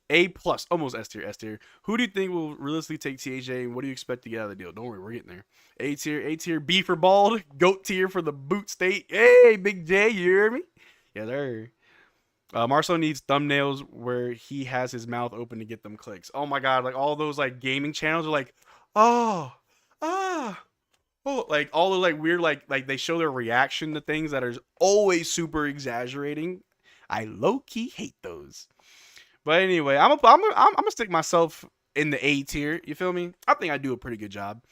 Speaker 1: A plus, almost S tier. Who do you think will realistically take THJ, and what do you expect to get out of the deal? Don't worry, we're getting there. A tier, B for bald, GOAT tier for the boot state. Hey, Big J, you hear me? Yeah, there. Marcel needs thumbnails where he has his mouth open to get them clicks. Oh my god, like all those like gaming channels are like, oh, Oh, like all the like weird like they show their reaction to things that are always super exaggerating. I low key hate those. But anyway, I'm gonna stick myself in the A tier. You feel me? I think I do a pretty good job.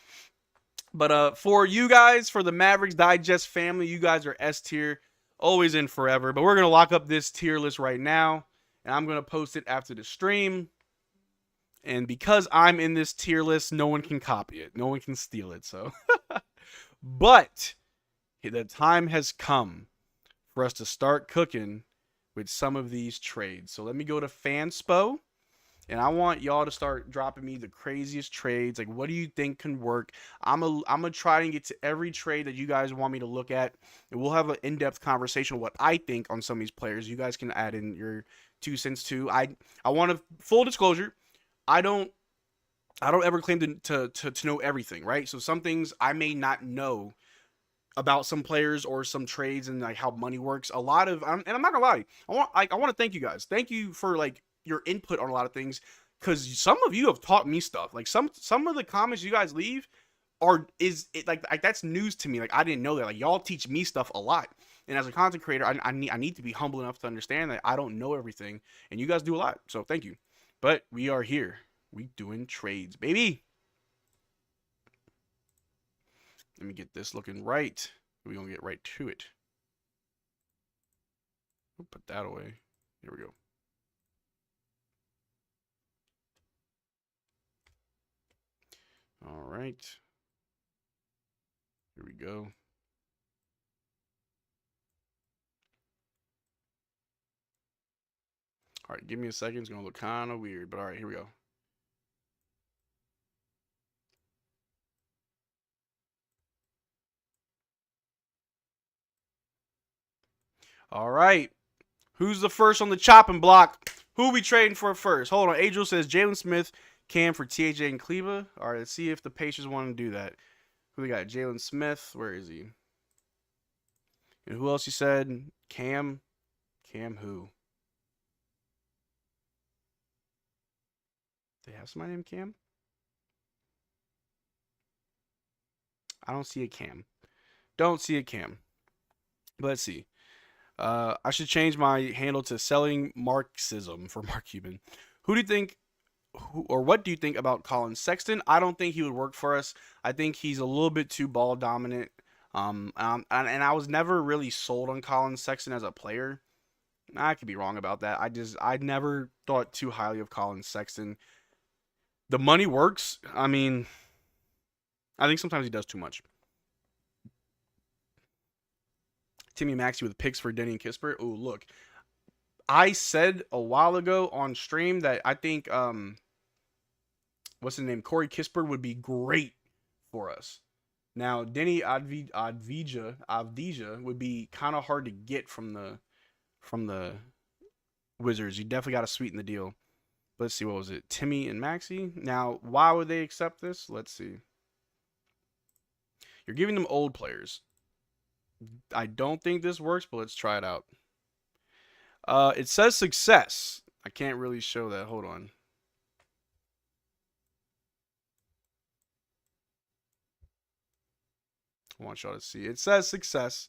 Speaker 1: But for you guys, for the Mavericks Digest family, you guys are S tier, always in forever. But we're gonna lock up this tier list right now, and I'm gonna post it after the stream. And because I'm in this tier list, no one can copy it, no one can steal it. So, but the time has come for us to start cooking with some of these trades. So let me go to Fanspo. And I want y'all to start dropping me the craziest trades. Like, what do you think can work? I'm gonna try and get to every trade that you guys want me to look at, and we'll have an in-depth conversation of what I think on some of these players. You guys can add in your 2 cents too. I want to full disclosure. I don't ever claim to know everything, right? So some things I may not know about some players or some trades and like how money works. A lot of and I'm not gonna lie, I want to thank you guys. Thank you for like your input on a lot of things, because some of you have taught me stuff. Like some of the comments you guys leave like that's news to me. Like I didn't know that. Like y'all teach me stuff a lot. And as a content creator, I need to be humble enough to understand that I don't know everything, and you guys do a lot. So thank you. But we are here. We doing trades, baby. Let me get this looking right. We're going to get right to it. We'll put that away. Here we go. All right. Here we go. All right, give me a second. It's going to look kind of weird, but all right, here we go. All right. Who's the first on the chopping block? Who we trading for first? Hold on. Adriel says Jalen Smith, Cam for TJ and Kleba. All right, let's see if the Pacers want to do that. Who we got? Jalen Smith. Where is he? And who else you said? Cam. Cam who? They have somebody named Cam? I don't see a Cam. Don't see a Cam. But let's see. I should change my handle to selling Marxism for Mark Cuban. Who do you think, or what do you think about Colin Sexton? I don't think he would work for us. I think he's a little bit too ball dominant. And I was never really sold on Colin Sexton as a player. I could be wrong about that. I never thought too highly of Colin Sexton. The money works. I mean, I think sometimes he does too much. Timmy Maxey with picks for Denny and Kisper. Oh, look. I said a while ago on stream that I think, what's his name? Corey Kispert would be great for us. Now, Denny Avdija would be kind of hard to get from the Wizards. You definitely got to sweeten the deal. Let's see, what was it? Timmy and Maxey. Now, why would they accept this? Let's see. You're giving them old players. I don't think this works, but let's try it out. It says success. I can't really show that. Hold on. I want y'all to see. It says success.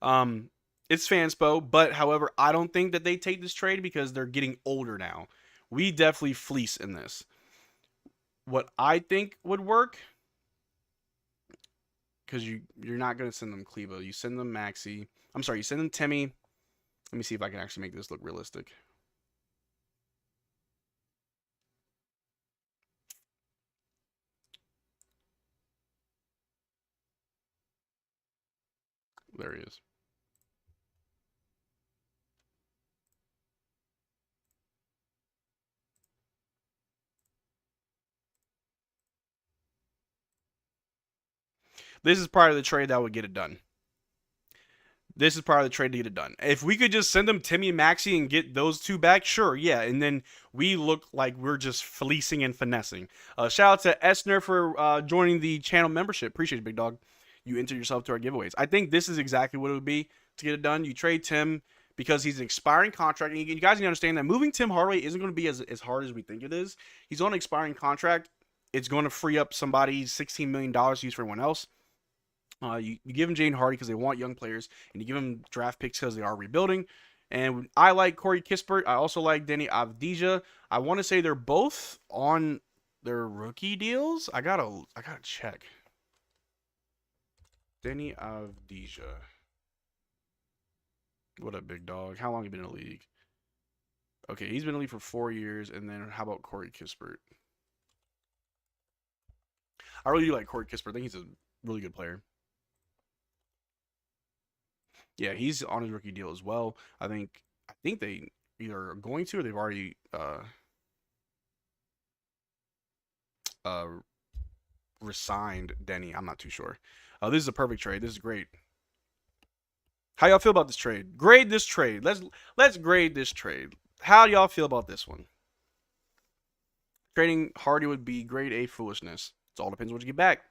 Speaker 1: It's Fanspo, but however, I don't think that they take this trade because they're getting older now. We definitely fleece in this. What I think would work, because you're not going to send them Kleba. You send them Maxey. I'm sorry, you send them Timmy. Let me see if I can actually make this look realistic. There he is. This is part of the trade that would get it done. This is part of the trade to get it done. If we could just send them Timmy and Maxey and get those two back, sure, yeah. And then we look like we're just fleecing and finessing. Shout out to Esner for joining the channel membership. Appreciate it, big dog. You entered yourself to our giveaways. I think this is exactly what it would be to get it done. You trade Tim because he's an expiring contract. And you guys need to understand that moving Tim Hardaway isn't going to be as hard as we think it is. He's on an expiring contract. It's going to free up somebody $16 million to use for everyone else. You give him Jaden Hardy because they want young players, and you give him draft picks because they are rebuilding. And I like Corey Kispert. I also like Denny Avdija. I want to say they're both on their rookie deals. I gotta check. Denny Avdija. What a big dog. How long have you been in the league? Okay, he's been in the league for 4 years. And then how about Corey Kispert? I really do like Corey Kispert. I think he's a really good player. Yeah, he's on his rookie deal as well. I think they either are going to or they've already uh resigned Denny. I'm not too sure. This is a perfect trade. This is great. How y'all feel about this trade? Grade this trade. Let's grade this trade. How y'all feel about this one? Trading Hardy would be grade A foolishness. It all depends what you get back.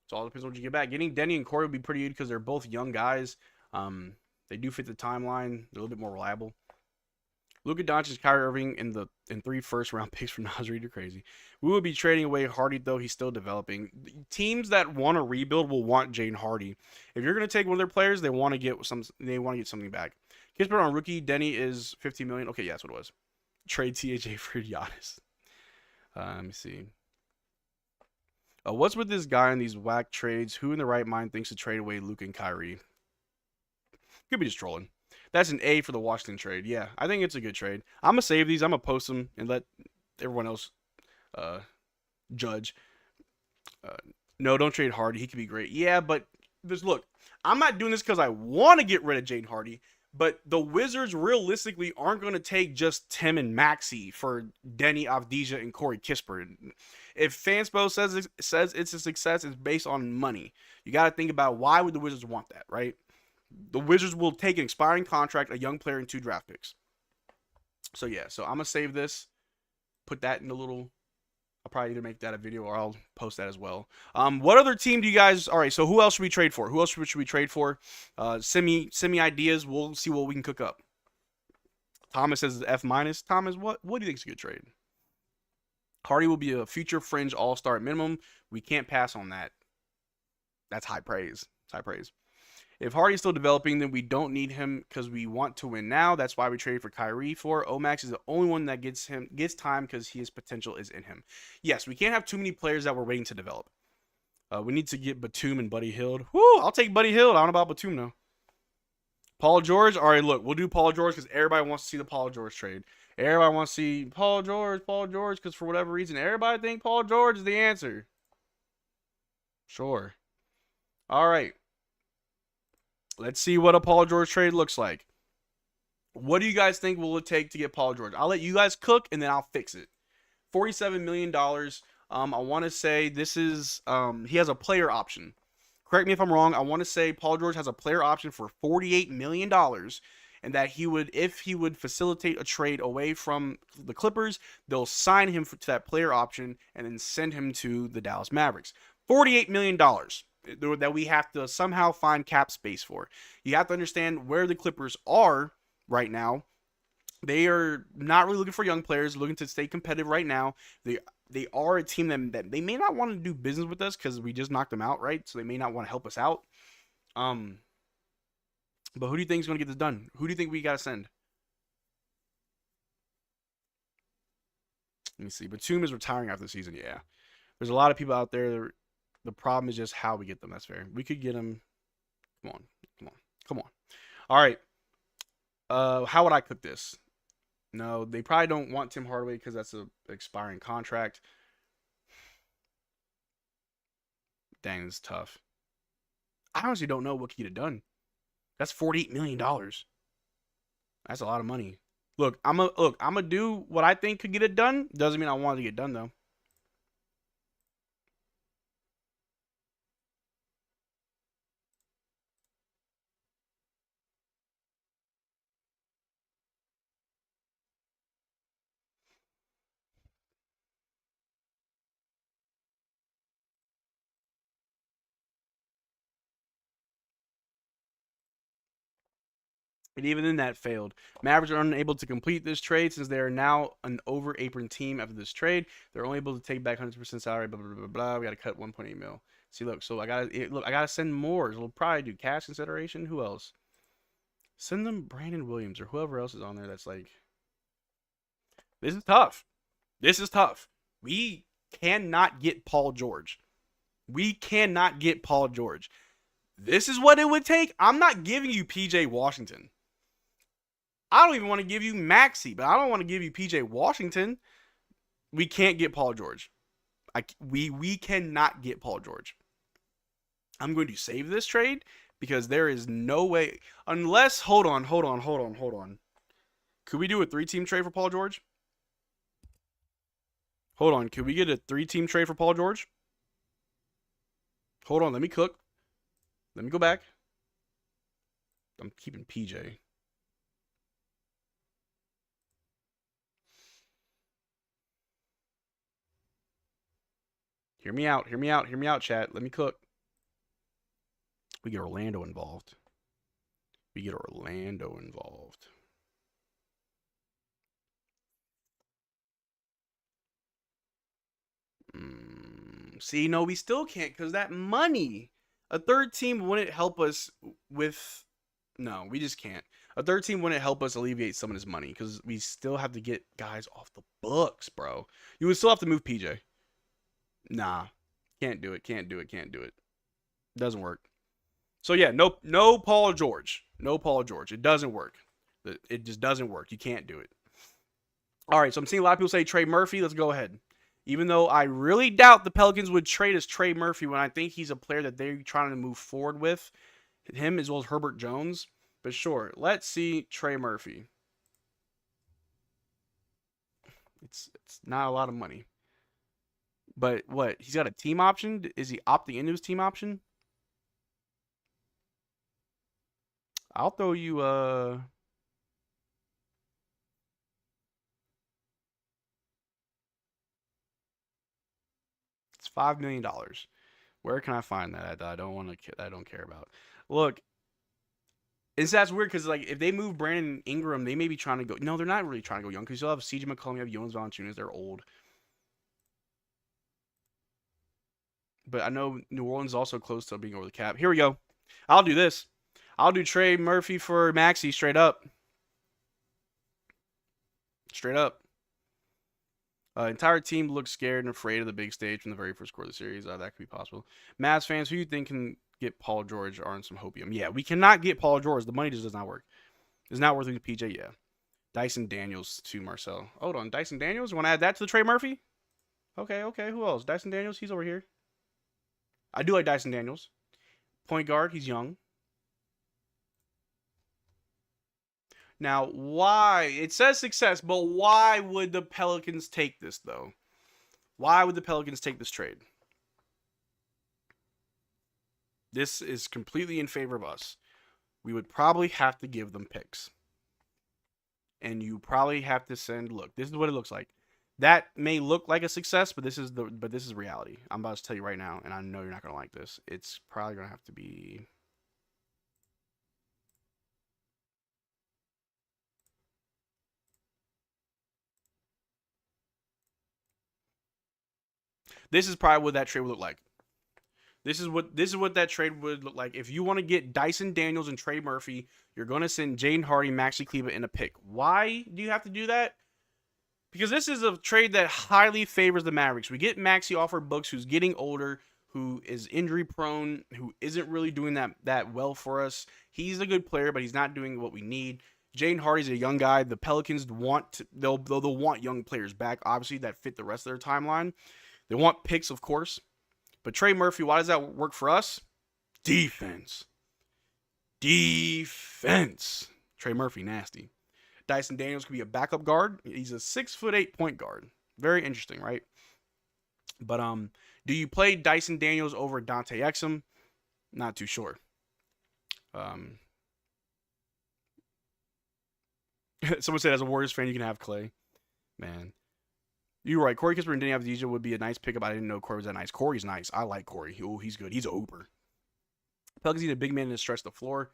Speaker 1: It all depends what you get back. Getting Denny and Corey would be pretty good because they're both young guys. They do fit the timeline. They're a little bit more reliable. Luka Doncic, Kyrie Irving, in 3 first-round picks for Nasri. You're crazy. We would be trading away Hardy, though. He's still developing. Teams that want to rebuild will want Jaden Hardy. If you're going to take one of their players, they want to get something back. Kispert on rookie. Denny is $15 million. Okay, yeah, that's what it was. Trade THA for Giannis. Let me see. What's with this guy in these whack trades? Who in the right mind thinks to trade away Luka and Kyrie? Could be just trolling. That's an A for the Washington trade. Yeah, I think it's a good trade. I'm gonna save these. I'm gonna post them and let everyone else uh, judge. Uh, no, don't trade Hardy. He could be great. Yeah, but look. I'm not doing this because I want to get rid of Jaden Hardy. But the Wizards realistically aren't going to take just Tim and Maxey for Denny Avdija and Corey Kispert. If Fanspo says it's a success, it's based on money. You got to think about why would the Wizards want that, right? The Wizards will take an expiring contract, a young player, and 2 draft picks. So yeah, so I'm gonna save this, put that in a little. I'll probably either make that a video or I'll post that as well. What other team do you guys? All right, so who else should we trade for? Who else should we trade for? Semi ideas. We'll see what we can cook up. Thomas says F minus. Thomas, what do you think is a good trade? Hardy will be a future fringe all-star at minimum. We can't pass on that. That's high praise. It's high praise. If Hardy's still developing, then we don't need him because we want to win now. That's why we traded for Kyrie for. Omax is the only one that gets time because his potential is in him. Yes, we can't have too many players that we're waiting to develop. We need to get Batum and Buddy Hield. Woo, I'll take Buddy Hield. I don't know about Batum though. Paul George. All right, look, we'll do Paul George because everybody wants to see the Paul George trade. Everybody wants to see Paul George, because for whatever reason, everybody think Paul George is the answer. Sure. All right. Let's see what a Paul George trade looks like. What do you guys think will it take to get Paul George? I'll let you guys cook and then I'll fix it. $47 million. I want to say this is he has a player option. Correct me if I'm wrong. I want to say Paul George has a player option for $48 million. And that if he would facilitate a trade away from the Clippers, they'll sign him to that player option and then send him to the Dallas Mavericks. $48 million that we have to somehow find cap space for. You have to understand where the Clippers are right now. They are not really looking for young players, looking to stay competitive right now. They are a team that they may not want to do business with us because we just knocked them out, right? So they may not want to help us out. But who do you think is going to get this done? Who do you think we got to send? Let me see. Batum is retiring after the season. Yeah. There's a lot of people out there. The problem is just how we get them. That's fair. We could get them. Come on. All right. How would I cook this? No, they probably don't want Tim Hardaway because that's an expiring contract. Dang, it's tough. I honestly don't know what could get it done. That's $48 million. That's a lot of money. Look, I'm gonna do what I think could get it done. Doesn't mean I want it to get done though. And even then, that failed. Mavericks are unable to complete this trade since they are now an over-apron team after this trade. They're only able to take back 100% salary. Blah blah blah blah. We got to cut 1.8 mil. See, look. So I gotta send more. So we'll probably do cash consideration. Who else? Send them Brandon Williams or whoever else is on there. That's like, this is tough. This is tough. We cannot get Paul George. We cannot get Paul George. This is what it would take. I'm not giving you PJ Washington. I don't even want to give you Maxey, but I don't want to give you PJ Washington. We can't get Paul George. We cannot get Paul George. I'm going to save this trade because there is no way, unless, hold on. Could we do a 3-team trade for Paul George? Hold on, could we get a 3-team trade for Paul George? Hold on, let me cook. Let me go back. I'm keeping PJ. Hear me out, chat. Let me cook. We get Orlando involved. See, no, we still can't because that money. A third team wouldn't help us with... No, we just can't. A third team wouldn't help us alleviate some of this money because we still have to get guys off the books, bro. You would still have to move PJ. Nah, can't do it. Doesn't work. So yeah, no Paul George. It doesn't work. It just doesn't work. You can't do it. All right, so I'm seeing a lot of people say Trey Murphy. Let's go ahead. Even though I really doubt the Pelicans would trade us Trey Murphy when I think he's a player that they're trying to move forward with. Him as well as Herbert Jones. But sure, let's see Trey Murphy. It's not a lot of money. But what? He's got a team option? Is he opting into his team option? I'll throw you it's $5 million. Where can I find that? I don't care about. Look, that's weird because like if they move Brandon Ingram, they may be trying to go. No, they're not really trying to go young because you'll have CJ McCollum, you have Jonas Valanciunas. They're old. But I know New Orleans is also close to being over the cap. Here we go. I'll do this. I'll do Trey Murphy for Maxey straight up. Entire team looks scared and afraid of the big stage from the very first quarter of the series. That could be possible. Mavs fans, who you think can get Paul George are in some hopium? Yeah, we cannot get Paul George. The money just does not work. It's not worth it to PJ. Yeah. Dyson Daniels to Marcel. Hold on. Dyson Daniels? You want to add that to the Trey Murphy? Okay. Who else? Dyson Daniels? He's over here. I do like Dyson Daniels. Point guard. He's young. Now, why? It says success, but why would the Pelicans take this, though? Why would the Pelicans take this trade? This is completely in favor of us. We would probably have to give them picks. And you probably have to send, look, this is what it looks like. That may look like a success, but this is reality. I'm about to tell you right now, and I know you're not going to like this. It's probably going to have to be... This is probably what that trade would look like. This is what that trade would look like. If you want to get Dyson Daniels and Trey Murphy, you're going to send Jaden Hardy, Maxey Kleber, and a pick. Why do you have to do that? Because this is a trade that highly favors the Mavericks. We get Maxey off our books, who's getting older, who is injury prone, who isn't really doing that well for us. He's a good player, but he's not doing what we need. Jaden Hardy's a young guy. The Pelicans they'll want young players back, obviously, that fit the rest of their timeline. They want picks, of course. But Trey Murphy, why does that work for us? Defense. Trey Murphy, nasty. Dyson Daniels could be a backup guard. He's a 6'8" point guard. Very interesting, right? But do you play Dyson Daniels over Dante Exum? Not too sure. Someone said as a Warriors fan, you can have Clay. Man. You're right. Corey Kispert and Danny Avdija would be a nice pickup. I didn't know Corey was that nice. Corey's nice. I like Corey. He's good. He's an Ooper. Pelicans need a big man to stretch the floor.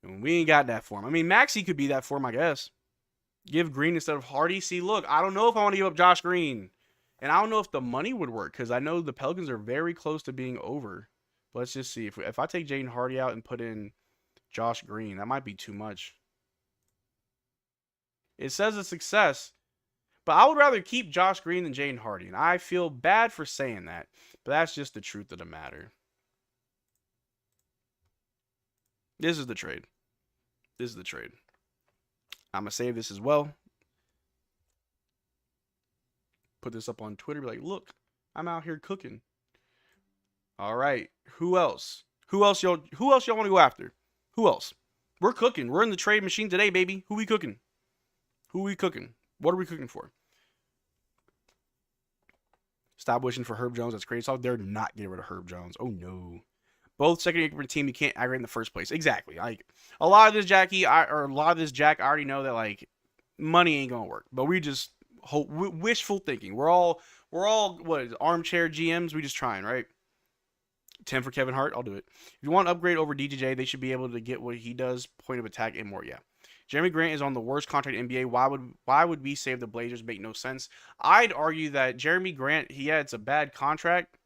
Speaker 1: And we ain't got that for him. I mean, Maxey could be that for him, I guess. Give Green instead of Hardy. See, look, I don't know if I want to give up Josh Green. And I don't know if the money would work because I know the Pelicans are very close to being over. But let's just see. If I take Jaden Hardy out and put in Josh Green, that might be too much. It says a success, but I would rather keep Josh Green than Jaden Hardy. And I feel bad for saying that, but that's just the truth of the matter. This is the trade. This is the trade. I'm going to save this as well. Put this up on Twitter. Be like, look, I'm out here cooking. All right. Who else? Who else y'all want to go after? Who else? We're cooking. We're in the trade machine today, baby. Who we cooking? Who we cooking? What are we cooking for? Stop wishing for Herb Jones. That's crazy. So they're not getting rid of Herb Jones. Oh no. Both second team you can't aggregate in the first place. Exactly. Like a lot of this Jack, I already know that like money ain't gonna work. But we just wishful thinking. We're all what is armchair GMs. We just trying, right? 10 for Kevin Hart. I'll do it. If you want to upgrade over DJJ, they should be able to get what he does, point of attack and more. Yeah. Jeremy Grant is on the worst contract in NBA. Why would we save the Blazers? Make no sense. I'd argue that Jeremy Grant, it's a bad contract,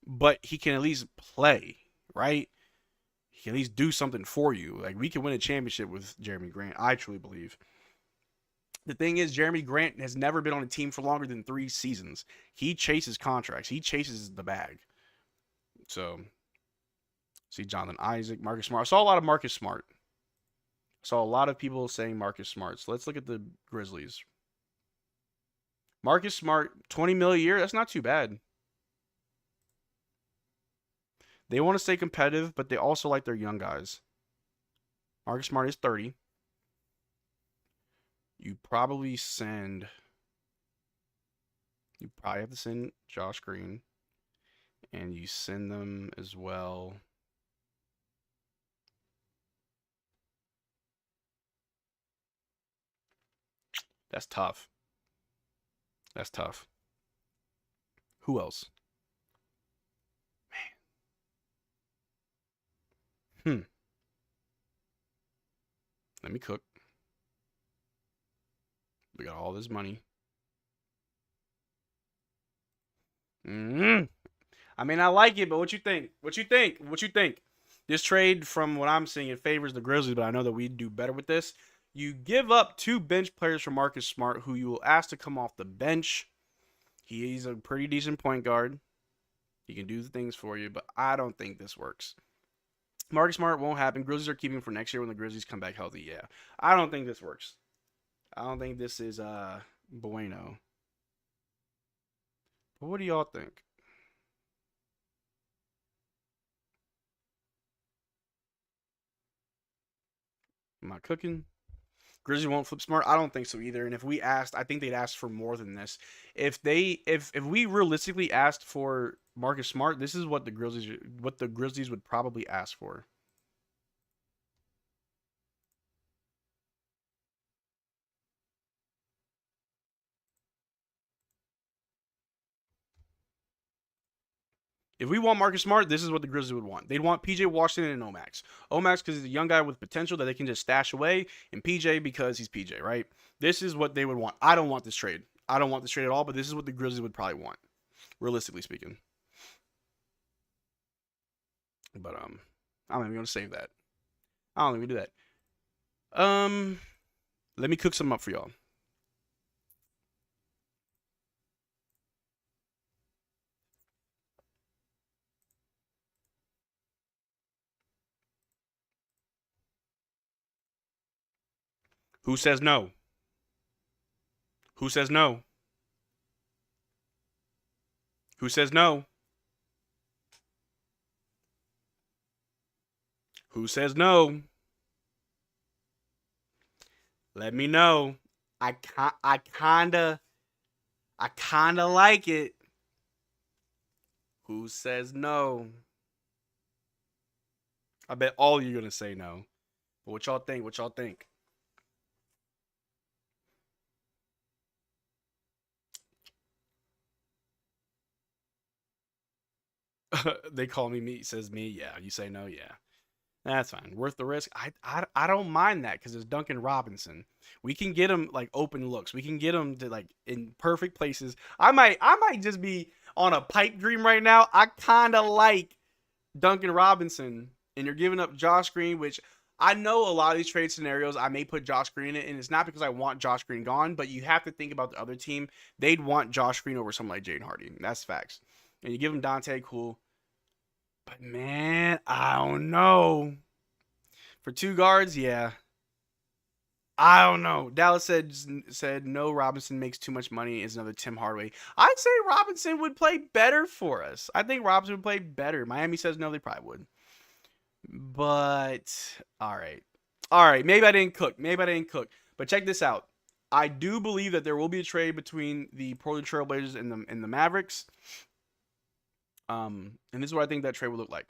Speaker 1: but he can at least play, right? He can at least do something for you. Like we can win a championship with Jeremy Grant. I truly believe. The thing is, Jeremy Grant has never been on a team for longer than 3 seasons. He chases contracts. He chases the bag. So, see Jonathan Isaac, Marcus Smart. I saw a lot of Marcus Smart. Saw a lot of people saying Marcus Smart. So let's look at the Grizzlies. Marcus Smart, 20 mil a year. That's not too bad. They want to stay competitive, but they also like their young guys. Marcus Smart is 30. You probably have to send Josh Green. And you send them as well. That's tough. That's tough. Who else? Man. Let me cook. We got all this money. I mean, I like it, but what you think? What you think? What you think? This trade, from what I'm seeing, it favors the Grizzlies, but I know that we do better with this. You give up 2 bench players for Marcus Smart, who you will ask to come off the bench. He's a pretty decent point guard. He can do the things for you, but I don't think this works. Marcus Smart won't happen. Grizzlies are keeping him for next year when the Grizzlies come back healthy. Yeah, I don't think this works. I don't think this is bueno. But what do y'all think? Am I cooking? Grizzlies won't flip Smart. I don't think so either. And if we asked, I think they'd ask for more than this. If we realistically asked for Marcus Smart, this is what the Grizzlies would probably ask for. If we want Marcus Smart, this is what the Grizzlies would want. They'd want PJ Washington and Omax. Omax because he's a young guy with potential that they can just stash away, and PJ because he's PJ, right? This is what they would want. I don't want this trade. I don't want this trade at all, but this is what the Grizzlies would probably want, realistically speaking. But I'm not even gonna save that. I don't even do that. Let me cook some up for y'all. Who says no? Who says no? Who says no? Who says no? Let me know. I kinda like it. Who says no? I bet all you're gonna say no. But what y'all think? What y'all think? They call me me. Says me. Yeah. You say no. Yeah. That's fine. Worth the risk. I don't mind that because it's Duncan Robinson. We can get him like open looks. We can get him to like in perfect places. I might just be on a pipe dream right now. I kind of like Duncan Robinson, and you're giving up Josh Green, which I know a lot of these trade scenarios. I may put Josh Green in it, and it's not because I want Josh Green gone, but you have to think about the other team. They'd want Josh Green over someone like Jaden Hardy. That's facts. And you give him Dante, cool. But man, I don't know. For two guards, yeah. I don't know. Dallas said no. Robinson makes too much money. Is another Tim Hardaway. I'd say Robinson would play better for us. I think Robinson would play better. Miami says no. They probably would. But all right. Maybe I didn't cook. But check this out. I do believe that there will be a trade between the Portland Trailblazers and the Mavericks. And this is what I think that trade would look like.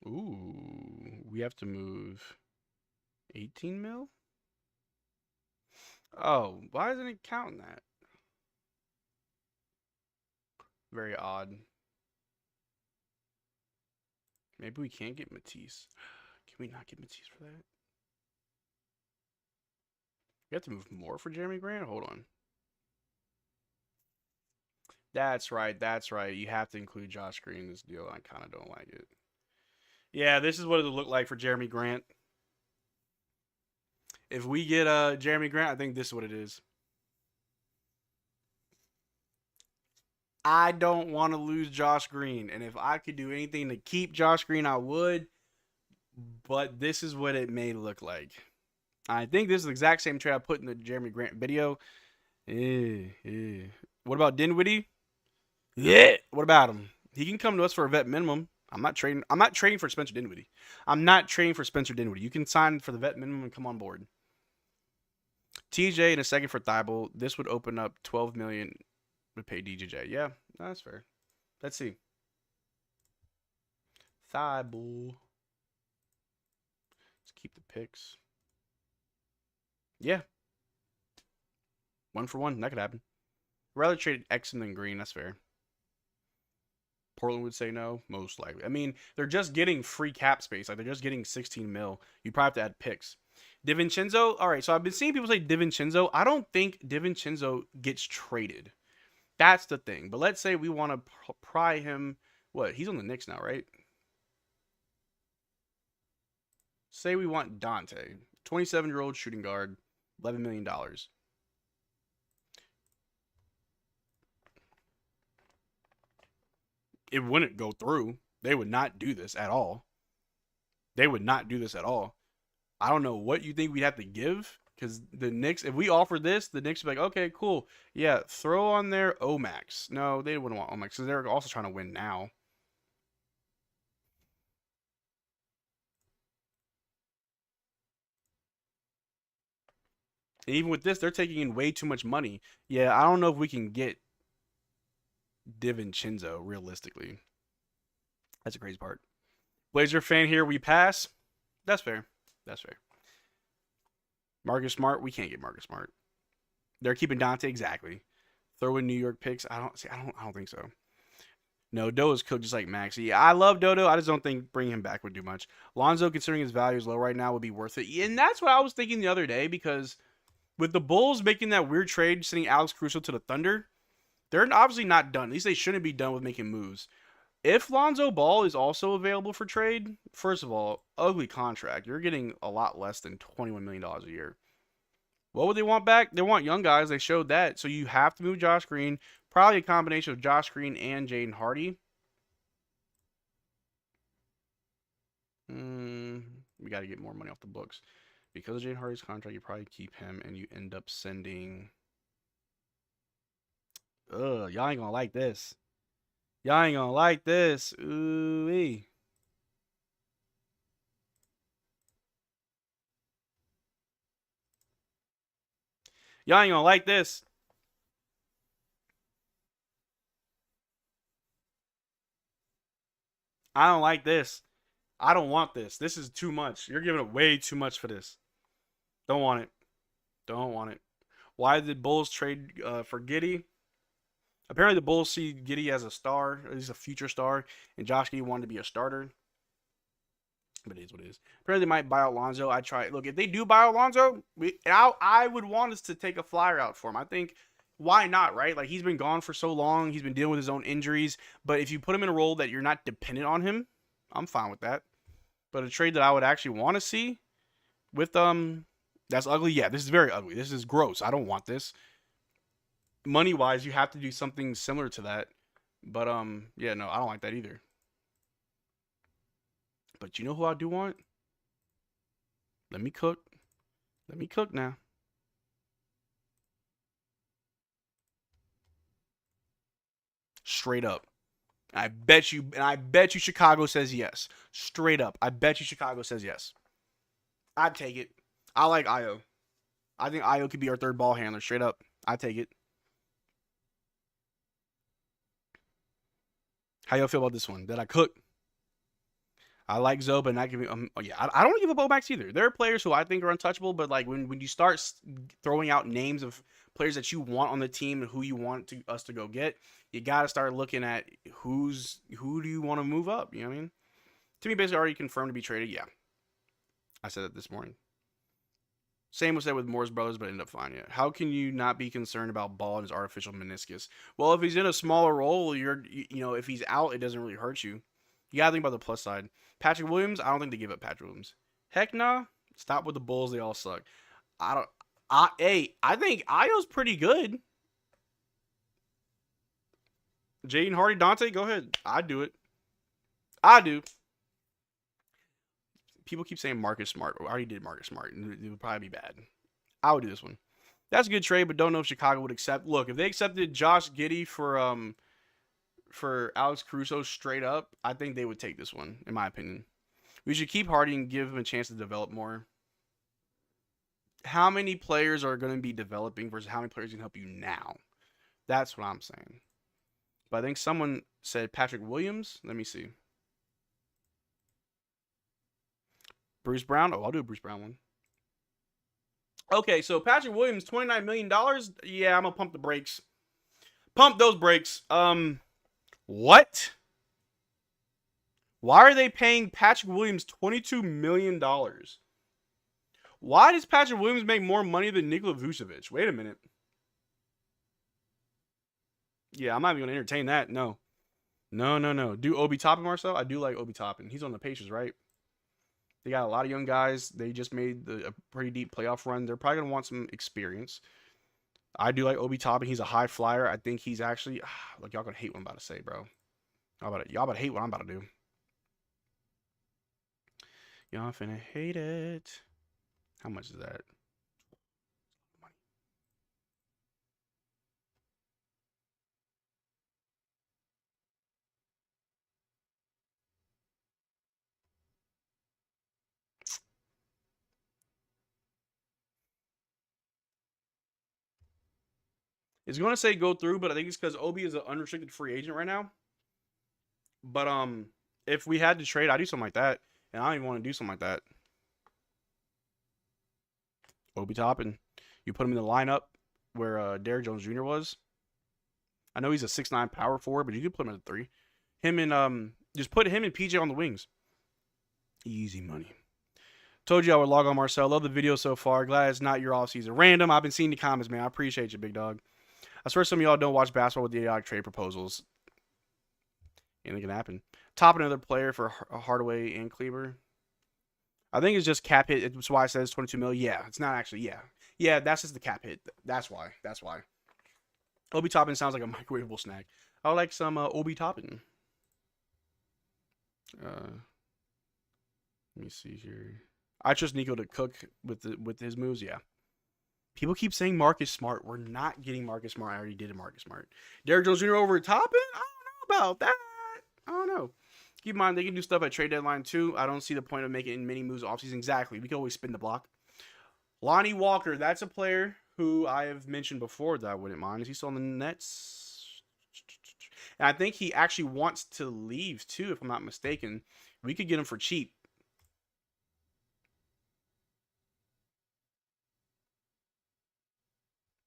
Speaker 1: Ooh, we have to move 18 mil? Oh, why isn't it counting that? Very odd. Maybe we can't get Matisse. Can we not get Matisse for that? We have to move more for Jeremy Grant? Hold on. That's right. You have to include Josh Green in this deal. I kind of don't like it. Yeah, this is what it would look like for Jeremy Grant. If we get Jeremy Grant, I think this is what it is. I don't want to lose Josh Green. And if I could do anything to keep Josh Green, I would. But this is what it may look like. I think this is the exact same trade I put in the Jeremy Grant video. What about Dinwiddie? Yeah. What about him? He can come to us for a vet minimum. I'm not trading for Spencer Dinwiddie. You can sign for the vet minimum and come on board. TJ in a second for Thibault. This would open up $12 million to pay DJJ. Yeah, that's fair. Let's see. Thibault. Let's keep the picks. Yeah. 1-for-1. That could happen. Rather trade Exum than Green. That's fair. Portland would say no, most likely. I mean, they're just getting free cap space. Like, they're just getting 16 mil. You probably have to add picks. DiVincenzo, all right, so I've been seeing people say DiVincenzo. I don't think DiVincenzo gets traded. That's the thing. But let's say we want to pry him. What? He's on the Knicks now, right? Say we want Dante, 27-year-old shooting guard, $11 million. It wouldn't go through. They would not do this at all. I don't know what you think we'd have to give, because the Knicks, if we offer this, the Knicks would be like, okay, cool. Yeah, throw on their Omax. No, they wouldn't want Omax because they're also trying to win now. And even with this, they're taking in way too much money. Yeah, I don't know if we can get DiVincenzo realistically. That's a crazy part. Blazer fan here, we pass. That's fair. Marcus Smart, we can't get Marcus Smart. They're keeping Dante exactly. Throw in New York picks. I don't think so. No, Doe is cooked just like Maxey. I love Dodo. I just don't think bringing him back would do much. Lonzo, considering his value is low right now, would be worth it. And that's what I was thinking the other day, because with the Bulls making that weird trade, sending Alex Caruso to the Thunder, they're obviously not done. At least they shouldn't be done with making moves. If Lonzo Ball is also available for trade, first of all, ugly contract. You're getting a lot less than $21 million a year. What would they want back? They want young guys. They showed that. So you have to move Josh Green. Probably a combination of Josh Green and Jaden Hardy. We got to get more money off the books. Because of Jaden Hardy's contract, you probably keep him and you end up sending... Ugh, y'all ain't gonna like this. Ooh-wee. Y'all ain't gonna like this. I don't like this. I don't want this. This is too much. You're giving it way too much for this. Don't want it. Don't want it. Why did Bulls trade for Giddey? Apparently, the Bulls see Giddey as a star. He's a future star, and Josh Giddey wanted to be a starter. But it is what it is. Apparently, they might buy out Lonzo. I try. Look, if they do buy out Lonzo, I would want us to take a flyer out for him. I think why not, right? Like he's been gone for so long. He's been dealing with his own injuries. But if you put him in a role that you're not dependent on him, I'm fine with that. But a trade that I would actually want to see with that's ugly. Yeah, this is very ugly. This is gross. I don't want this. Money wise, you have to do something similar to that. But yeah, no, I don't like that either. But you know who I do want? Let me cook. Let me cook now. Straight up. I bet you, and I bet you Chicago says yes. Straight up. I bet you Chicago says yes. I'd take it. I like Io. I think Io could be our third ball handler. Straight up. I'd take it. How y'all feel about this one? Did I cook? I like Zoba, not giving. Yeah, I don't give up Omax either. There are players who I think are untouchable, but like when you start throwing out names of players that you want on the team and who you want us to go get, you got to start looking at who do you want to move up. You know what I mean? To me, basically already confirmed to be traded. Yeah, I said that this morning. Same was said with Morris Brothers, but ended up fine. Yeah. How can you not be concerned about Ball and his artificial meniscus? Well, if he's in a smaller role, if he's out, it doesn't really hurt you. You gotta think about the plus side. Patrick Williams, I don't think they give up Patrick Williams. Heck nah. Stop with the Bulls. They all suck. I think Io's pretty good. Jaden Hardy, Dante, go ahead. I'd do it. I do. People keep saying Marcus Smart. I already did Marcus Smart. It would probably be bad. I would do this one. That's a good trade, but don't know if Chicago would accept. Look, if they accepted Josh Giddey for Alex Caruso straight up, I think they would take this one, in my opinion. We should keep Hardy and give him a chance to develop more. How many players are going to be developing versus how many players can help you now? That's what I'm saying. But I think someone said Patrick Williams. Let me see. Bruce Brown. Oh, I'll do a Bruce Brown one. Okay, so Patrick Williams, $29 million. Yeah, I'm going to pump the brakes. Pump those brakes. What? Why are they paying Patrick Williams $22 million? Why does Patrick Williams make more money than Nikola Vucevic? Wait a minute. Yeah, I'm not even going to entertain that. No. No. Do Obi Toppin, Marcel? I do like Obi Toppin. He's on the Pacers, right? They got a lot of young guys. They just made a pretty deep playoff run. They're probably going to want some experience. I do like Obi Toppin. He's a high flyer. I think he's actually... Look, y'all going to hate what I'm about to say, bro. Y'all about to hate what I'm about to do. Y'all finna hate it. How much is that? It's going to say go through, but I think it's because Obi is an unrestricted free agent right now. But if we had to trade, I'd do something like that. And I don't even want to do something like that. Obi Toppin. You put him in the lineup where Derrick Jones Jr. was. I know he's a 6'9" power forward, but you could put him at a 3. Him and just put him and PJ on the wings. Easy money. Told you I would log on, Marcel. Love the video so far. Glad it's not your offseason. Random. I've been seeing the comments, man. I appreciate you, big dog. I swear some of y'all don't watch basketball with the idiotic trade proposals. Anything can happen. Top another player for Hardaway and Kleber. I think it's just cap hit. That's why it says 22 mil. Yeah, it's not actually. Yeah, that's just the cap hit. That's why. Obi Toppin sounds like a microwavable snack. I would like some Obi Toppin. Let me see here. I trust Nico to cook with his moves. Yeah. People keep saying Marcus Smart. We're not getting Marcus Smart. I already did a Marcus Smart. Derrick Jones Jr. over Toppin? I don't know about that. I don't know. Keep in mind, they can do stuff at trade deadline, too. I don't see the point of making many moves offseason. Exactly. We can always spin the block. Lonnie Walker, that's a player who I have mentioned before that I wouldn't mind. Is he still on the Nets? And I think he actually wants to leave too, if I'm not mistaken. We could get him for cheap.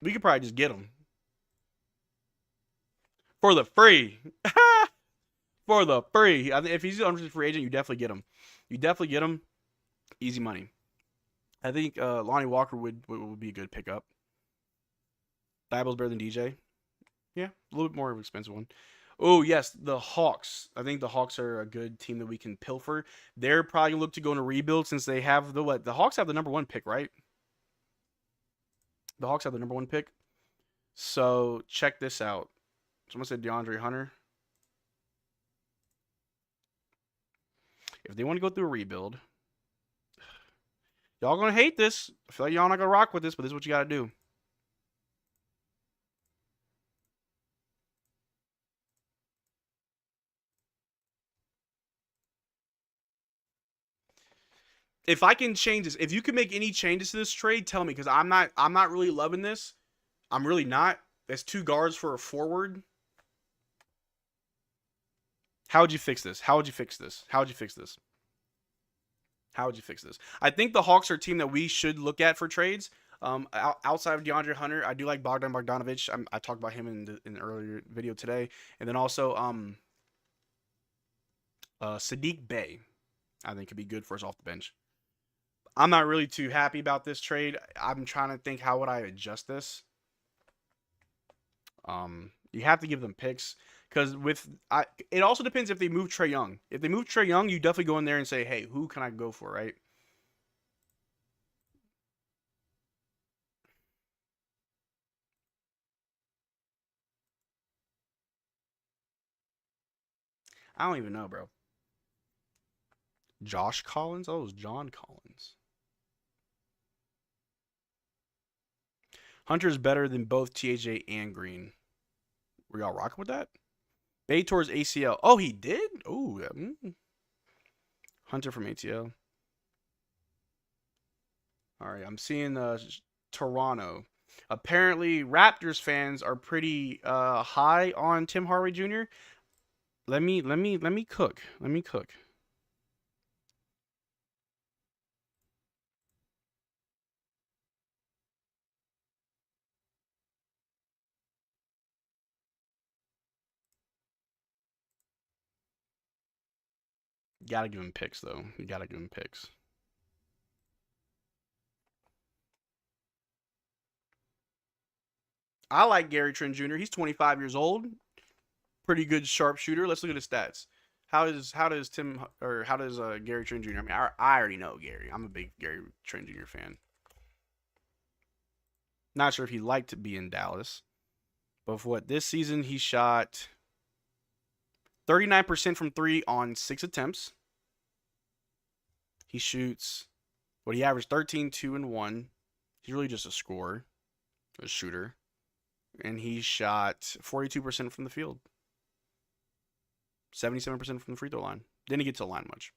Speaker 1: We could probably just get him for the free. For the free. I think if he's an unrestricted free agent, you definitely get him. You definitely get him. Easy money. I think Lonnie Walker would be a good pickup. Thibault's better than DJ. Yeah, a little bit more of an expensive one. Oh yes, the Hawks. I think the Hawks are a good team that we can pilfer. They're probably gonna look to go in a rebuild since they have the what? The Hawks have the number one pick, right? The Hawks have the number one pick. So check this out. Someone said DeAndre Hunter. If they want to go through a rebuild, y'all gonna hate this. I feel like y'all not gonna rock with this, but this is what you gotta do. If I can change this, if you can make any changes to this trade, tell me because I'm not really loving this. I'm really not. That's two guards for a forward. How would you fix this? How would you fix this? How would you fix this? How would you fix this? I think the Hawks are a team that we should look at for trades. Outside of DeAndre Hunter, I do like Bogdan Bogdanovic. I talked about him in the earlier video today, and then also Sadiq Bey. I think could be good for us off the bench. I'm not really too happy about this trade. I'm trying to think how would I adjust this. You have to give them picks because it also depends if they move Trae Young. If they move Trae Young, you definitely go in there and say, hey, who can I go for, right? I don't even know, bro. Josh Collins? Oh, it was John Collins. Hunter's better than both THJ and Green. Were y'all rocking with that? Bay towards ACL. Oh, he did? Oh, Hunter from ATL. All right, I'm seeing Toronto. Apparently, Raptors fans are pretty high on Tim Hardaway Jr. Let me cook. Let me cook. You gotta give him picks though. You gotta give him picks. I like Gary Trent Jr. He's 25 years old. Pretty good sharpshooter. Let's look at his stats. How does Gary Trent Jr. I mean, I already know Gary. I'm a big Gary Trent Jr. fan. Not sure if he liked to be in Dallas, but for what this season he shot 39% from three on 6 attempts. He shoots he averaged 13, 2, and 1. He's really just a scorer, a shooter. And he shot 42% from the field, 77% from the free throw line. Didn't get to the line much.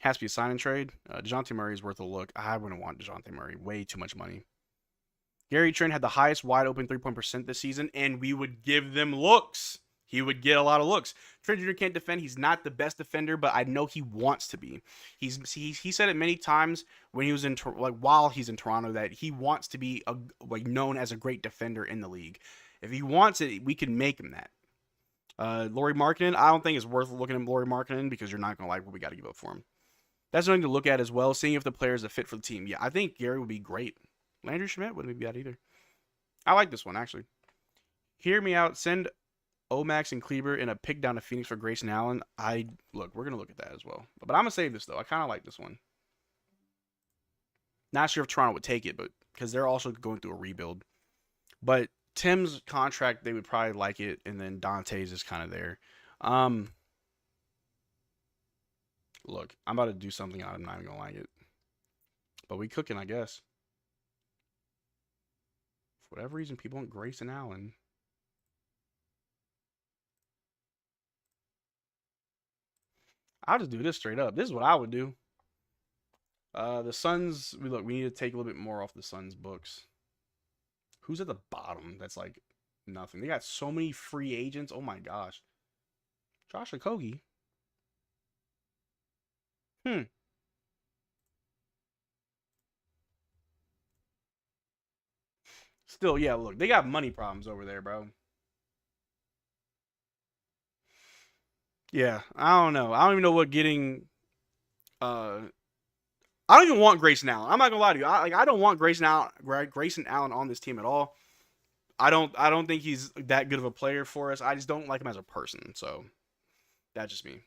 Speaker 1: Has to be a sign and trade. DeJounte Murray is worth a look. I wouldn't want DeJounte Murray. Way too much money. Gary Trent had the highest wide open 3-point percent this season, and we would give them looks. He would get a lot of looks. Trent Jr. can't defend. He's not the best defender, but I know he wants to be. He said it many times when he was while he's in Toronto that he wants to be known as a great defender in the league. If he wants it, we can make him that. Lauri Markkanen, I don't think it's worth looking at Lauri Markkanen because you're not gonna like what we got to give up for him. That's something to look at as well, seeing if the player is a fit for the team. Yeah, I think Gary would be great. Landry Shamet wouldn't be bad either. I like this one actually. Hear me out. Send Omax and Kleber in a pick down to Phoenix for Grayson Allen. We're gonna look at that as well. But I'm gonna save this though. I kind of like this one. Not sure if Toronto would take it, but because they're also going through a rebuild. But Tim's contract, they would probably like it, and then Dante's is kind of there. Look, I'm about to do something I'm not even gonna like it, but we cooking, I guess. For whatever reason, people want Grayson Allen. I'll just do this straight up. This is what I would do. The Suns. We need to take a little bit more off the Suns books. Who's at the bottom? That's like nothing. They got so many free agents. Oh my gosh. Josh Okogie. Hmm. Still, yeah. Look, they got money problems over there, bro. Yeah, I don't know. I don't even know what getting. Uh, I don't even want Grayson Allen. I'm not gonna lie to you. I don't want Grayson Allen on this team at all. I don't think he's that good of a player for us. I just don't like him as a person. So that's just me.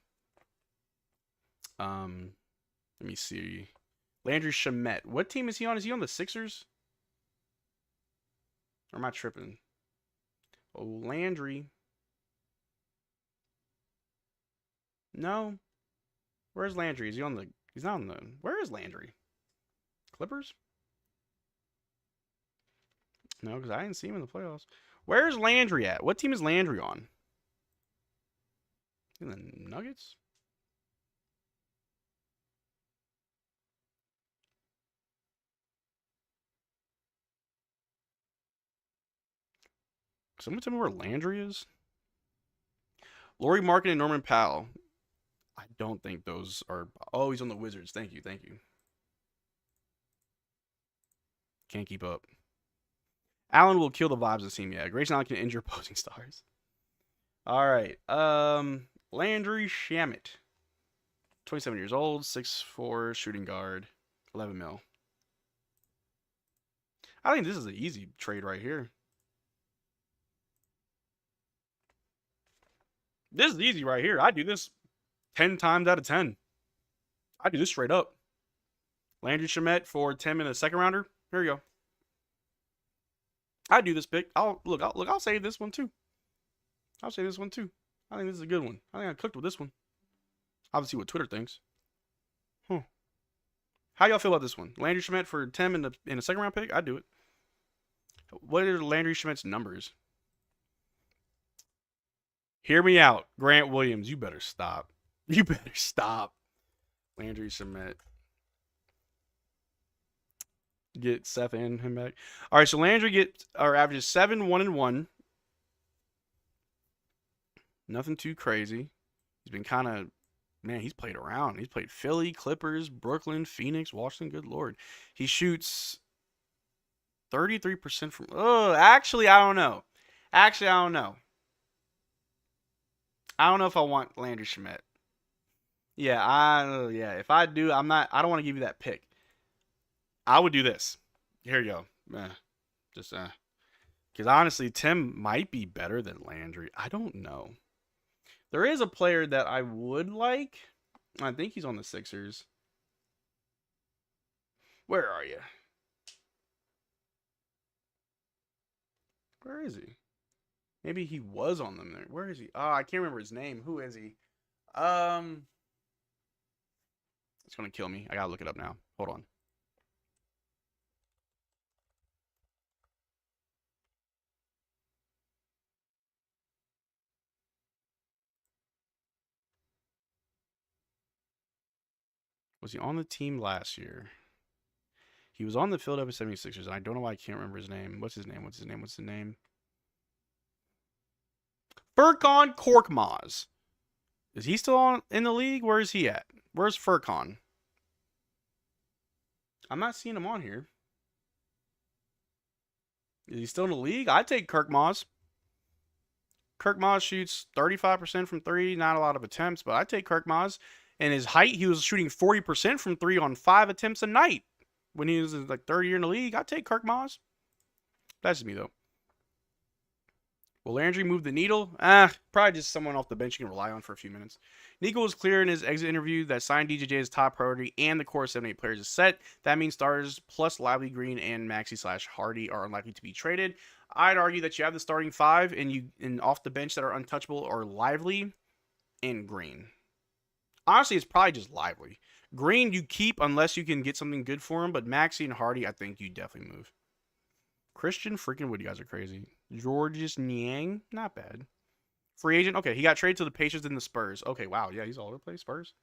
Speaker 1: Um, Let me see. Landry Shamet. What team is he on? Is he on the Sixers? Or am I tripping? Oh, Landry. No. Where's Landry? Is he on the? He's not on the. Where is Landry? Clippers? No, because I didn't see him in the playoffs. Where's Landry at? What team is Landry on? In the Nuggets? Someone tell me where Landry is? Lauri Markkanen and Norman Powell. I don't think those are. Oh, he's on the Wizards. Thank you. Thank you. Can't keep up. Allen will kill the vibes of the team. Yeah, Grayson Allen can injure opposing stars. All right. Landry Shamet. 27 years old, 6'4", shooting guard, 11 mil. I think this is an easy trade right here. This is easy right here. I do this 10 times out of 10. I do this straight up. Landry Shamet for 10 in a second rounder. Here you go. I do this pick. I'll save this one too. I'll save this one too. I think this is a good one. I think I cooked with this one. I'll see what Twitter thinks. Huh. How y'all feel about this one? Landry Shamet for 10 in a second round pick? I'd do it. What are Landry Shamet's numbers? Hear me out. Grant Williams, you better stop. You better stop. Landry Shamet. Get Seth and him back. All right, so Landry averages 7, 1, and 1. Nothing too crazy. He's been kind of, man, he's played around. He's played Philly, Clippers, Brooklyn, Phoenix, Washington. Good Lord. He shoots 33% from, actually, I don't know. I don't know. I don't know if I want Landry Shamet. Yeah, if I do, I don't want to give you that pick. I would do this. Here you go. Because honestly, Tim might be better than Landry. I don't know. There is a player that I would like. I think he's on the Sixers. Where are you? Where is he? Maybe he was on them there. Where is he? Oh, I can't remember his name. Who is he? It's gonna kill me. I gotta look it up now. Hold on. Was he on the team last year? He was on the Philadelphia 76ers, and I don't know why I can't remember his name. What's his name? Furkan Korkmaz. Is he still in the league? Where is he at? Where's Furkan? I'm not seeing him on here. Is he still in the league? I'd take Korkmaz. Korkmaz shoots 35% from three. Not a lot of attempts, but I'd take Korkmaz. And his height, he was shooting 40% from three on 5 attempts a night. When he was like third year in the league, I'd take Korkmaz. That's just me, though. Will Landry move the needle? Probably just someone off the bench you can rely on for a few minutes. Nico was clear in his exit interview that signing DJJ is top priority and the core 7-8 players is set. That means starters plus Lively, Green, and Maxey/Hardy are unlikely to be traded. I'd argue that you have the starting 5 and off the bench that are untouchable are Lively and Green. Honestly, it's probably just Lively. Green you keep unless you can get something good for him, but Maxey and Hardy I think you definitely move. Christian freaking Wood, you guys are crazy. Georges Niang, not bad. Free agent, okay, he got traded to the Pacers and the Spurs. Okay, wow, yeah, he's all over the place. Spurs.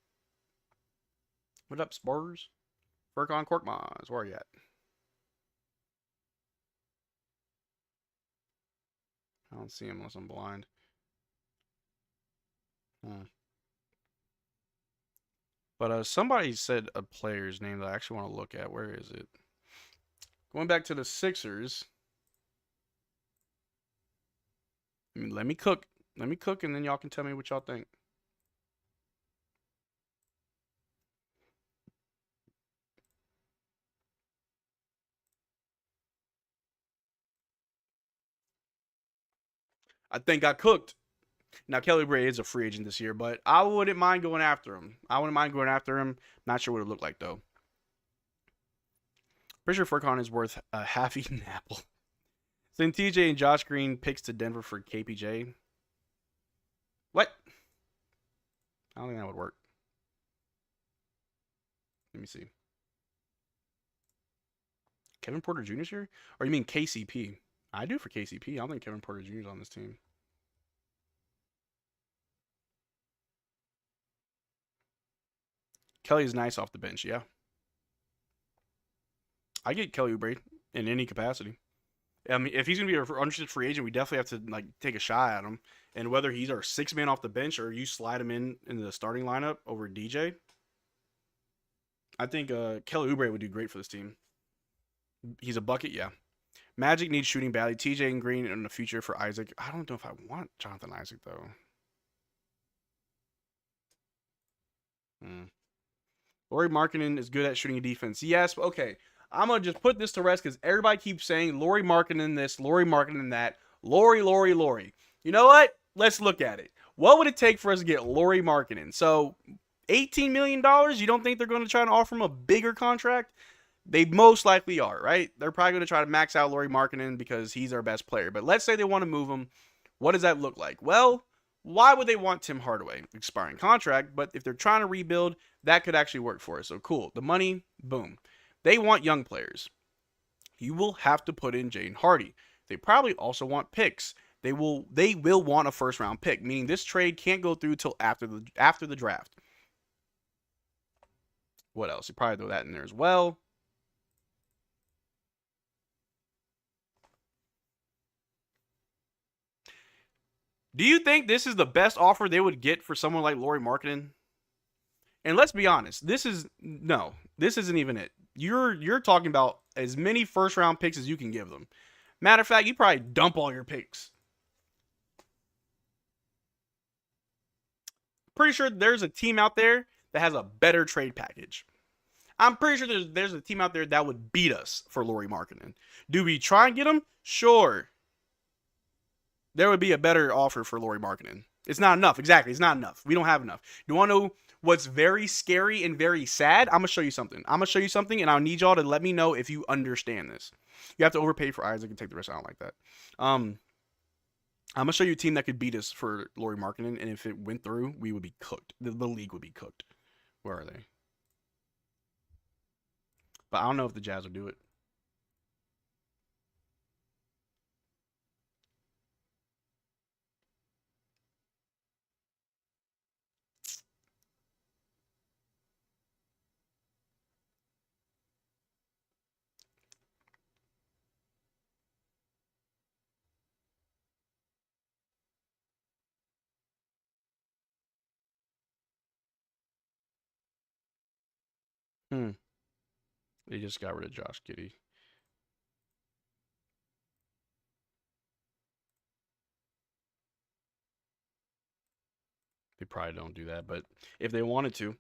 Speaker 1: What up, Spurs? Furkan Korkmaz, where are you at? I don't see him unless I'm blind. But somebody said a player's name that I actually want to look at. Where is it? Going back to the Sixers. I mean, let me cook. Let me cook, and then y'all can tell me what y'all think. I think I cooked. Now, Kelly Oubre is a free agent this year, but I wouldn't mind going after him. I wouldn't mind going after him. Not sure what it looked like, though. Pretty sure Furkan is worth a half-eaten apple. Send TJ and Josh Green picks to Denver for KPJ. What? I don't think that would work. Let me see. Kevin Porter Jr. here? Or you mean KCP? I do for KCP. I don't think Kevin Porter Jr. is on this team. Kelly is nice off the bench, yeah. I get Kelly Oubre in any capacity. I mean, if he's gonna be an unrestricted free agent, we definitely have to like take a shot at him. And whether he's our 6-man off the bench or you slide him into the starting lineup over DJ, I think Kelly Oubre would do great for this team. He's a bucket, yeah. Magic needs shooting badly. TJ and Green in the future for Isaac. I don't know if I want Jonathan Isaac though. Lauri Markkanen is good at shooting a defense. Yes, okay. I'm going to just put this to rest because everybody keeps saying Lauri Markkanen this, Lauri Markkanen that. Lauri. You know what? Let's look at it. What would it take for us to get Lauri Markkanen? So, $18 million? You don't think they're going to try to offer him a bigger contract? They most likely are, right? They're probably going to try to max out Lauri Markkanen because he's our best player. But let's say they want to move him. What does that look like? Well, why would they want Tim Hardaway? Expiring contract, but if they're trying to rebuild, that could actually work for us. So cool. The money, boom. They want young players. You will have to put in Jaden Hardy. They probably also want picks. They will want a first round pick, meaning this trade can't go through till after the draft. What else? You probably throw that in there as well. Do you think this is the best offer they would get for someone like Lauri Markkanen? And let's be honest, this isn't even it. You're talking about as many first round picks as you can give them. Matter of fact, you probably dump all your picks. Pretty sure there's a team out there that has a better trade package. I'm pretty sure there's a team out there that would beat us for Lauri Markkanen. Do we try and get him? Sure. There would be a better offer for Lauri Markkanen. It's not enough. Exactly. It's not enough. We don't have enough. You want to know what's very scary and very sad? I'm going to show you something. And I'll need y'all to let me know if you understand this. You have to overpay for Isaac and take the rest. I don't like that. I'm going to show you a team that could beat us for Lauri Markkanen, and if it went through, we would be cooked. The league would be cooked. Where are they? But I don't know if the Jazz will do it. They just got rid of Josh Giddey. They probably don't do that, but if they wanted to.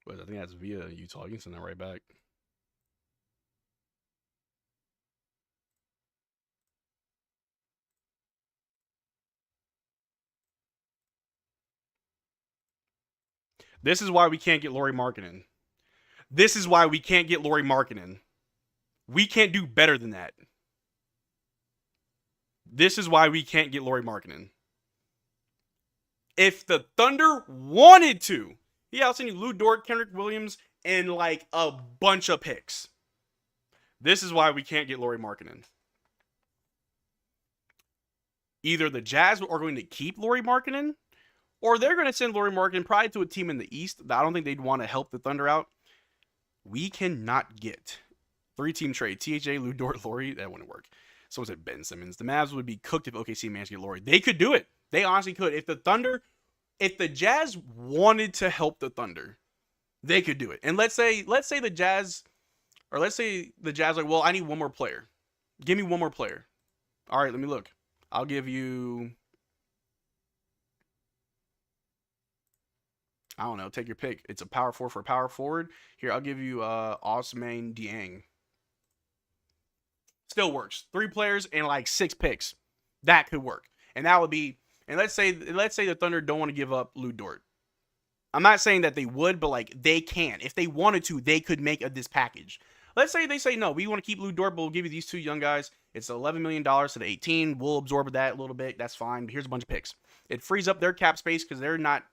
Speaker 1: But I think that's via Utah. You can send that right back. This is why we can't get Lauri Markkanen. We can't do better than that. This is why we can't get Lauri Markkanen. If the Thunder wanted to, I'll send you Lou Dort, Kendrick Williams, and like a bunch of picks. This is why we can't get Lauri Markkanen. Either the Jazz are going to keep Lauri Markkanen, or they're going to send Lauri Markkanen probably to a team in the East. I don't think they'd want to help the Thunder out. We cannot get 3-team trade. THA, Lou Dort, Lauri. That wouldn't work. Someone said Ben Simmons. The Mavs would be cooked if OKC managed to get Lauri. They could do it. They honestly could. If the Jazz wanted to help the Thunder, they could do it. And let's say the Jazz like, well, I need one more player. Give me one more player. All right, let me look. I'll give you, I don't know, take your pick. It's a power forward for a power forward. Here, I'll give you Ousmane Dieng. Still works. 3 players and like 6 picks. That could work. And that would be, and let's say the Thunder don't want to give up Lou Dort. I'm not saying that they would, but like they can. If they wanted to, they could make this package. Let's say they say, no, we want to keep Lou Dort, but we'll give you these 2 young guys. It's $11 million to the 18. We'll absorb that a little bit. That's fine. But here's a bunch of picks. It frees up their cap space because they're not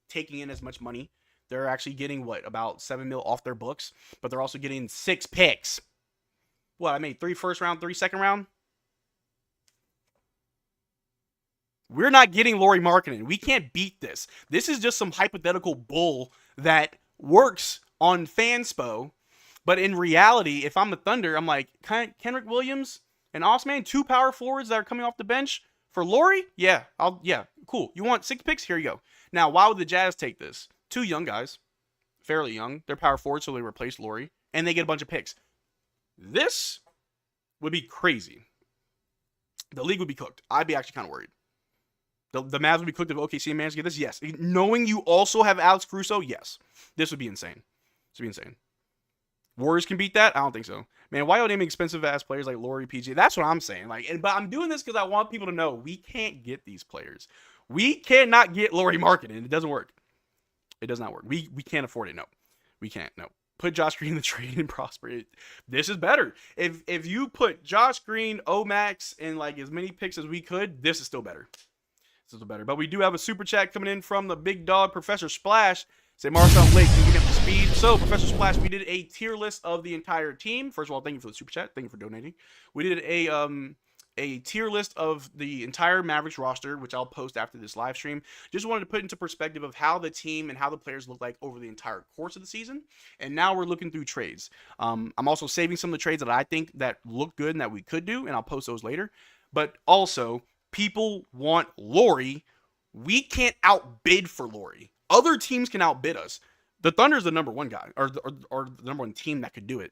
Speaker 1: taking in as much money. They're actually getting about $7 million off their books, but they're also getting 6 picks. What, I made 3 first round, 3 second round? We're not getting Lauri Markkanen. We can't beat this. This is just some hypothetical bull that works on Fanspo. But in reality, if I'm the Thunder, I'm like, Kenrich Williams and Ousmane, 2 power forwards that are coming off the bench for Lauri? Yeah, cool. You want 6 picks? Here you go. Now, why would the Jazz take this? 2 young guys, fairly young. They're power forwards, so they replace Lauri, and they get a bunch of picks. This would be crazy. The league would be cooked. I'd be actually kind of worried. The Mavs would be cooked if OKC managed to get this? Yes. Knowing you also have Alex Caruso? Yes. This would be insane. This would be insane. Warriors can beat that? I don't think so. Man, why are they naming expensive-ass players like Lauri, PG? That's what I'm saying. But I'm doing this because I want people to know we can't get these players. We cannot get Lauri Markkanen. It doesn't work. It does not work. We can't afford it. No. We can't. No. Put Josh Green in the trade and prosper. This is better. If you put Josh Green, Omax, and like as many picks as we could, this is still better. This is better. But we do have a super chat coming in from the big dog, Professor Splash. Say, Marcel, late. Can you get up to speed? So, Professor Splash, we did a tier list of the entire team. First of all, thank you for the super chat. Thank you for donating. We did a tier list of the entire Mavericks roster, which I'll post after this live stream. Just wanted to put into perspective of how the team and how the players look like over the entire course of the season. And now we're looking through trades. I'm also saving some of the trades that I think that look good and that we could do, and I'll post those later. But also, people want Lauri. We can't outbid for Lauri. Other teams can outbid us. The Thunder's the number 1 guy, or the number 1 team that could do it.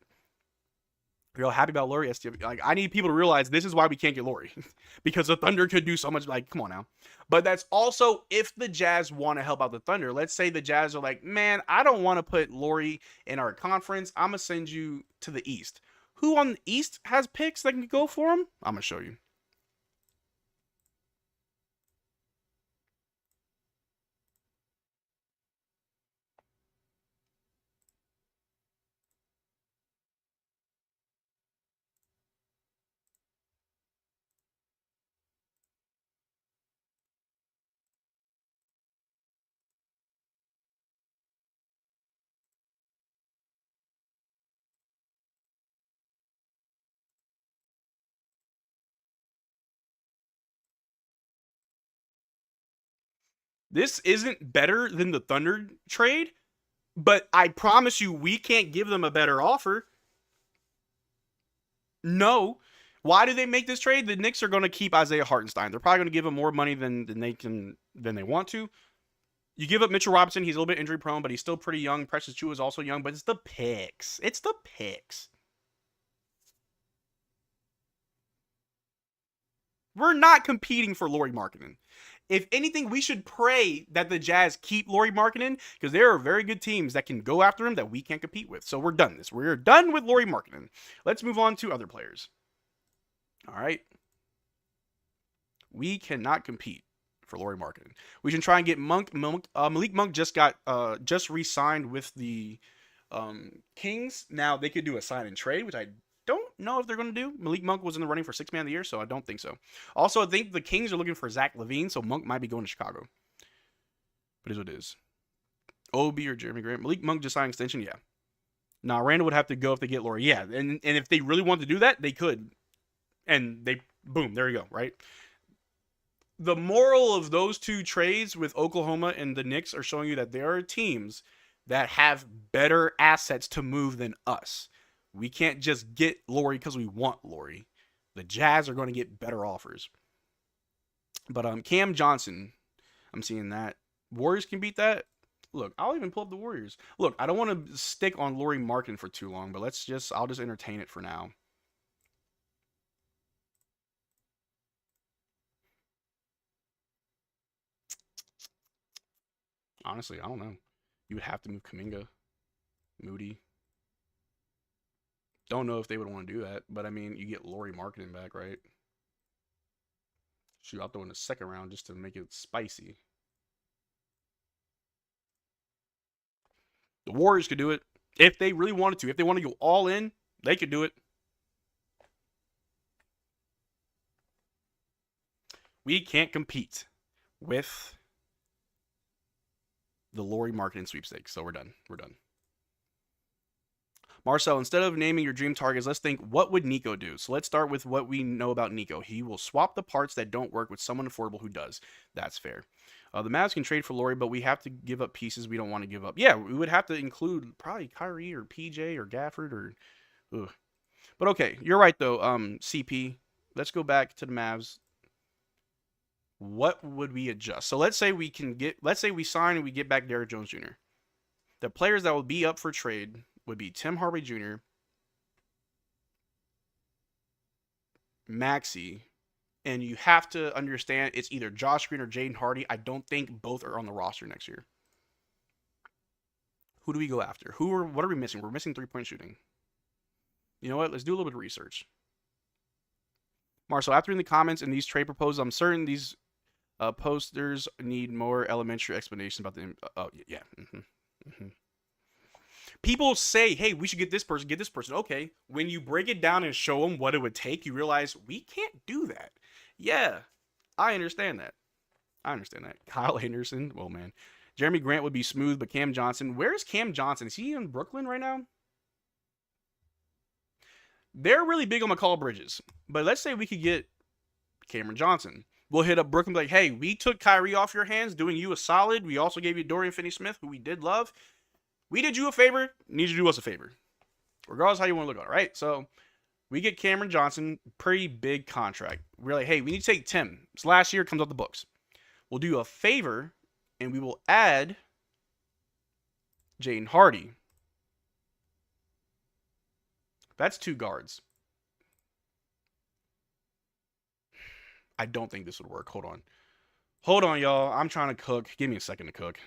Speaker 1: You're all happy about Lauri? Like, I need people to realize this is why we can't get Lauri. Because the Thunder could do so much. Like, come on now. But that's also if the Jazz want to help out the Thunder. Let's say the Jazz are like, man, I don't want to put Lauri in our conference. I'm going to send you to the East. Who on the East has picks that can go for him? I'm going to show you. This isn't better than the Thunder trade, but I promise you we can't give them a better offer. No. Why do they make this trade? The Knicks are going to keep Isaiah Hartenstein. They're probably going to give him more money than they want to. You give up Mitchell Robinson. He's a little bit injury prone, but he's still pretty young. Precious Chu is also young, but it's the picks. It's the picks. We're not competing for Lauri Markkanen. If anything, we should pray that the Jazz keep Lauri Markkanen because there are very good teams that can go after him that we can't compete with. So we're done this. We're done with Lauri Markkanen. Let's move on to other players. All right. We cannot compete for Lauri Markkanen. We should try and get Malik Monk just re-signed with the Kings. Now they could do a sign and trade, which I don't know if they're going to do. Malik Monk was in the running for 6th man of the year, so I don't think so. Also, I think the Kings are looking for Zach LaVine, so Monk might be going to Chicago. But it is what it is. Obi or Jeremy Grant. Malik Monk just signed extension, yeah. Now, Randall would have to go if they get Lauri. Yeah, and if they really wanted to do that, they could. And boom, there you go, right? the moral of those two trades with Oklahoma and the Knicks are showing you that there are teams that have better assets to move than us. We can't just get Lauri because we want Lauri. The Jazz are going to get better offers. But Cam Johnson, I'm seeing that. Warriors can beat that. Look, I'll even pull up the Warriors. Look, I don't want to stick on Lauri Markkanen for too long, but I'll just entertain it for now. Honestly, I don't know. You would have to move Kuminga, Moody. Don't know if they would want to do that, but I mean, you get Lauri Markkanen back, right? Shoot, I'll throw in the second round just to make it spicy. The Warriors could do it if they really wanted to. If they want to go all in, they could do it. We can't compete with the Lauri Markkanen sweepstakes, so we're done. We're done. Marcel, instead of naming your dream targets, let's think, what would Nico do? So let's start with what we know about Nico. He will swap the parts that don't work with someone affordable who does. That's fair. The Mavs can trade for Lauri, but we have to give up pieces we don't want to give up. Yeah, we would have to include probably Kyrie or PJ or Gafford or... Ugh. But okay, you're right though, CP. Let's go back to the Mavs. What would we adjust? So let's say we sign and we get back Derrick Jones Jr. The players that will be up for trade would be Tim Hardaway Jr., Maxey, and you have to understand it's either Josh Green or Jaden Hardy. I don't think both are on the roster next year. Who do we go after? What are we missing? We're missing three-point shooting. You know what? Let's do a little bit of research. Marcel, after in the comments in these trade proposals, I'm certain these posters need more elementary explanation about the... oh, yeah. People say, hey, we should get this person, get this person. Okay, when you break it down and show them what it would take, you realize we can't do that. Yeah, I understand that. Kyle Anderson, well, man. Jeremy Grant would be smooth, but Cam Johnson, where's Cam Johnson? Is he in Brooklyn right now? They're really big on McCall Bridges, but let's say we could get Cameron Johnson. We'll hit up Brooklyn like, hey, we took Kyrie off your hands, doing you a solid. We also gave you Dorian Finney-Smith, who we did love. We did you a favor, need you to do us a favor. Regardless how you want to look at it, right? So we get Cameron Johnson, pretty big contract. We're like, hey, we need to take Tim. This last year comes off the books. We'll do you a favor, and we will add Jaden Hardy. That's 2 guards. I don't think this would work. Hold on. Hold on, y'all. I'm trying to cook. Give me a second to cook.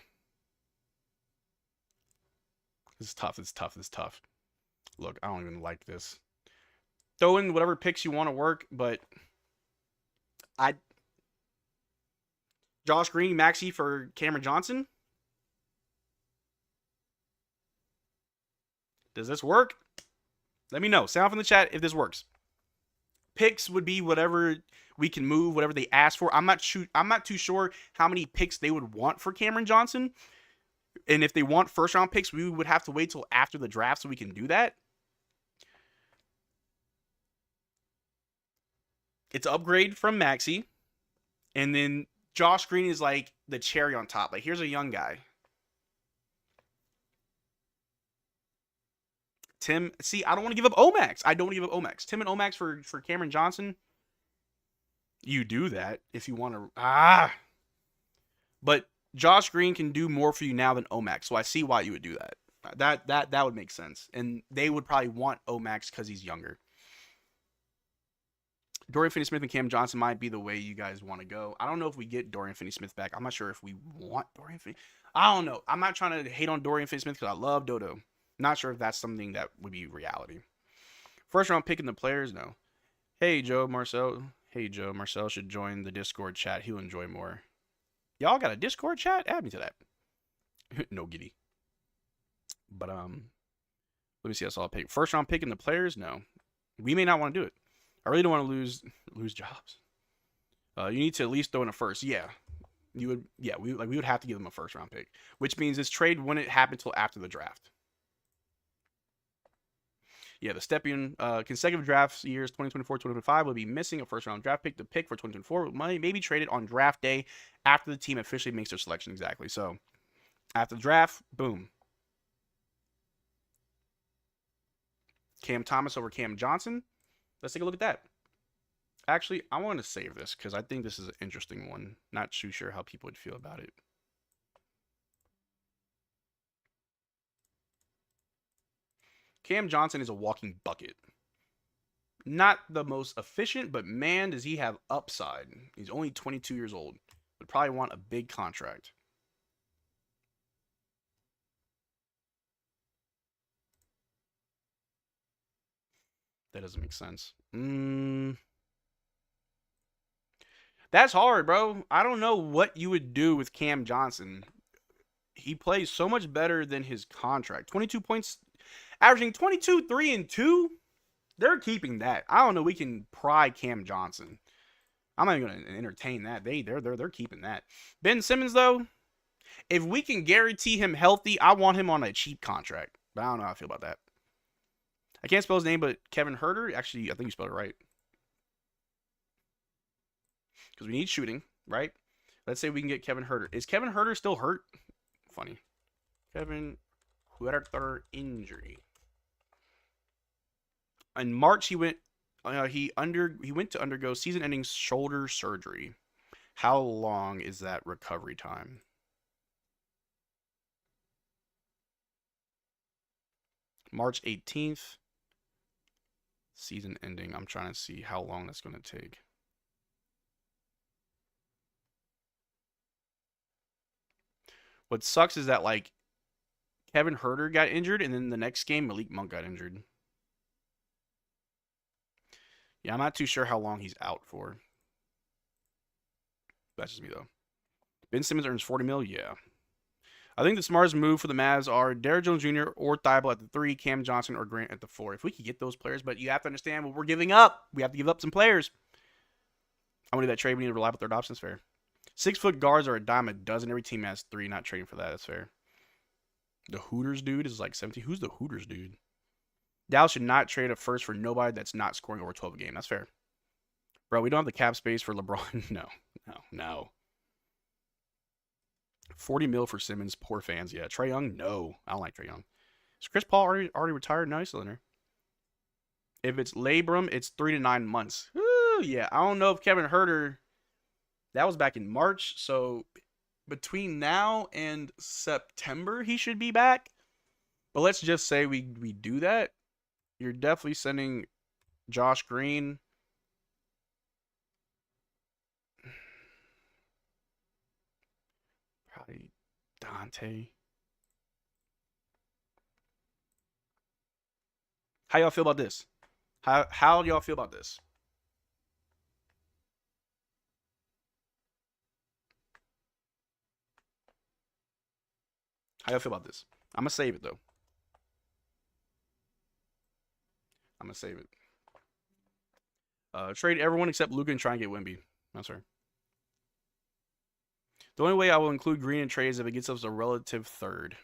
Speaker 1: This is tough. It's tough. It's tough. Look, I don't even like this. Throw in whatever picks you want to work, but Josh Green, Maxey for Cameron Johnson? Does this work? Let me know. Sound off in the chat if this works. Picks would be whatever we can move, whatever they ask for. I'm not too sure how many picks they would want for Cameron Johnson. And if they want first round picks, we would have to wait till after the draft so we can do that. It's upgrade from Maxey. And then Josh Green is like the cherry on top. Like, here's a young guy. Tim, see, I don't want to give up Omax. I don't want to give up Omax. Tim and Omax for Cameron Johnson. You do that if you want to. But Josh Green can do more for you now than Omax, so I see why you would do that. That would make sense. And they would probably want Omax because he's younger. Dorian Finney-Smith and Cam Johnson might be the way you guys want to go. I don't know if we get Dorian Finney-Smith back. I'm not sure if we want Dorian Finney. I don't know. I'm not trying to hate on Dorian Finney-Smith because I love Dodo. Not sure if that's something that would be reality. First round pick in the players, no. Hey, Joe Marcel. Hey, Joe Marcel should join the Discord chat. He'll enjoy more. Y'all got a Discord chat? Add me to that. No giddy. But let me see. That's all I'll pick. First round pick in the players, no. We may not want to do it. I really don't want to lose jobs. You need to at least throw in a first. Yeah. You would. Yeah. We would have to give them a first round pick, which means this trade wouldn't happen until after the draft. Yeah, the stepping consecutive draft years 2024, 2025 will be missing a first round draft pick. The pick for 2024 may be traded on draft day after the team officially makes their selection. Exactly. So after the draft, boom. Cam Thomas over Cam Johnson. Let's take a look at that. Actually, I want to save this because I think this is an interesting one. Not too sure how people would feel about it. Cam Johnson is a walking bucket. Not the most efficient, but man, does he have upside. He's only 22 years old. Would probably want a big contract. That doesn't make sense. That's hard, bro. I don't know what you would do with Cam Johnson. He plays so much better than his contract. 22 points, averaging 22, 3, and 2. They're keeping that. I don't know. We can pry Cam Johnson. I'm not even going to entertain that. They're keeping that. Ben Simmons, though, if we can guarantee him healthy, I want him on a cheap contract. But I don't know how I feel about that. I can't spell his name, but Kevin Huerter. Actually, I think you spelled it right. Because we need shooting, right? Let's say we can get Kevin Huerter. Is Kevin Huerter still hurt? Funny. Kevin Huerter injury. In March, he went to undergo season-ending shoulder surgery. How long is that recovery time? March 18th. Season ending. I'm trying to see how long that's going to take. What sucks is that, like, Kevin Huerter got injured, and then the next game, Malik Monk got injured. Yeah, I'm not too sure how long he's out for. That's just me, though. Ben Simmons earns $40 million? Yeah. I think the smartest move for the Mavs are Derrick Jones Jr. or Thibault at the 3, Cam Johnson or Grant at the 4. If we could get those players, but you have to understand what we're giving up. We have to give up some players. I want to do that trade. We need to reliable third options. Fair. 6-foot guards are a dime a dozen. Every team has 3. Not trading for that. That's fair. The Hooters dude is like 17. Who's the Hooters dude? Dallas should not trade a first for nobody that's not scoring over 12 a game. That's fair. Bro, we don't have the cap space for LeBron. No. 40 mil for Simmons. Poor fans. Yeah. Trae Young? No. I don't like Trae Young. Is Chris Paul already retired? No, he's still in there. If it's labrum, it's 3 to 9 months. Ooh, yeah. I don't know if Kevin Huerter, that was back in March. So between now and September, he should be back. But let's just say we do that. You're definitely sending Josh Green. Probably Dante. How y'all feel about this? How do y'all feel about this? How y'all feel about this? I'm gonna save it though. I'm gonna save it. Trade everyone except Luka and try and get Wemby. I'm sorry. The only way I will include Green in trades is if it gets us a relative third.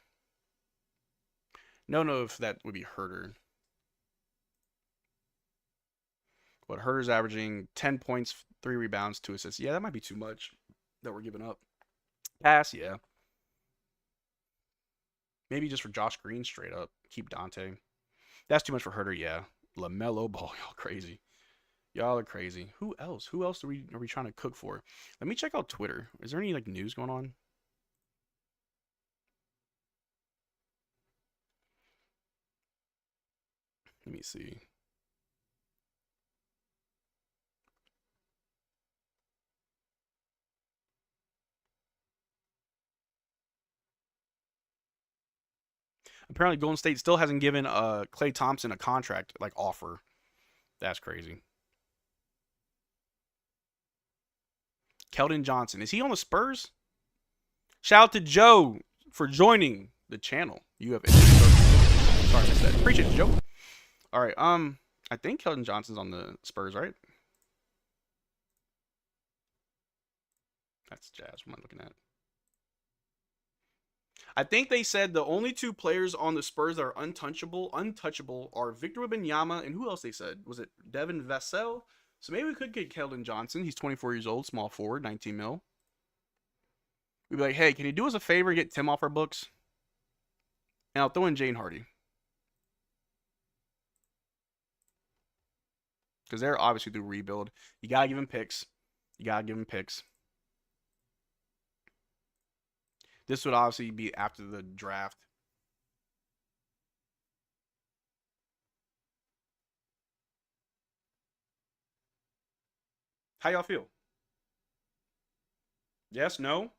Speaker 1: No, if that would be Huerter. But Herter's averaging 10 points, 3 rebounds, 2 assists. Yeah, that might be too much that we're giving up. Pass, yeah. Maybe just for Josh Green straight up. Keep Dante. That's too much for Huerter, yeah. LaMelo Ball, y'all crazy. Y'all are crazy. Who else? Who else are we trying to cook for? Let me check out Twitter. Is there any like news going on? Let me see. Apparently, Golden State still hasn't given Klay Thompson a contract like offer. That's crazy. Keldon Johnson, is he on the Spurs? Shout out to Joe for joining the channel. You have sorry, I missed that. Appreciate it, Joe. All right, I think Keldon Johnson's on the Spurs, right? That's Jazz. What am I looking at? I think they said the only two players on the Spurs that are untouchable are Victor Wembanyama and who else they said? Was it Devin Vassell? So maybe we could get Keldon Johnson. He's 24 years old, small forward, 19 mil. We'd be like, hey, can you do us a favor and get Tim off our books? And I'll throw in Jaden Hardy. Because they're obviously through rebuild. You got to give him picks. This would obviously be after the draft. How y'all feel? Yes, no?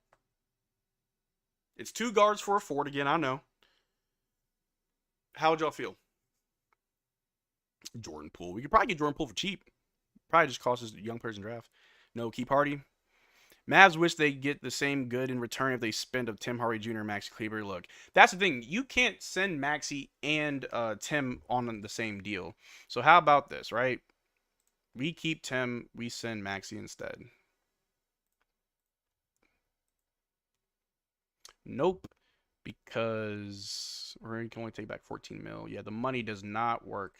Speaker 1: It's two guards for a forward again, I know. How would y'all feel? Jordan Poole. We could probably get Jordan Poole for cheap. Probably just cost us a young person draft. No, keep Hardy. Mavs wish they get the same good in return if they spend of Tim Hardaway Jr. and Maxi Kleber. Look, that's the thing. You can't send Maxi and Tim on the same deal. So how about this, right? We keep Tim. We send Maxi instead. Nope. Because we can only take back 14 mil. Yeah, the money does not work.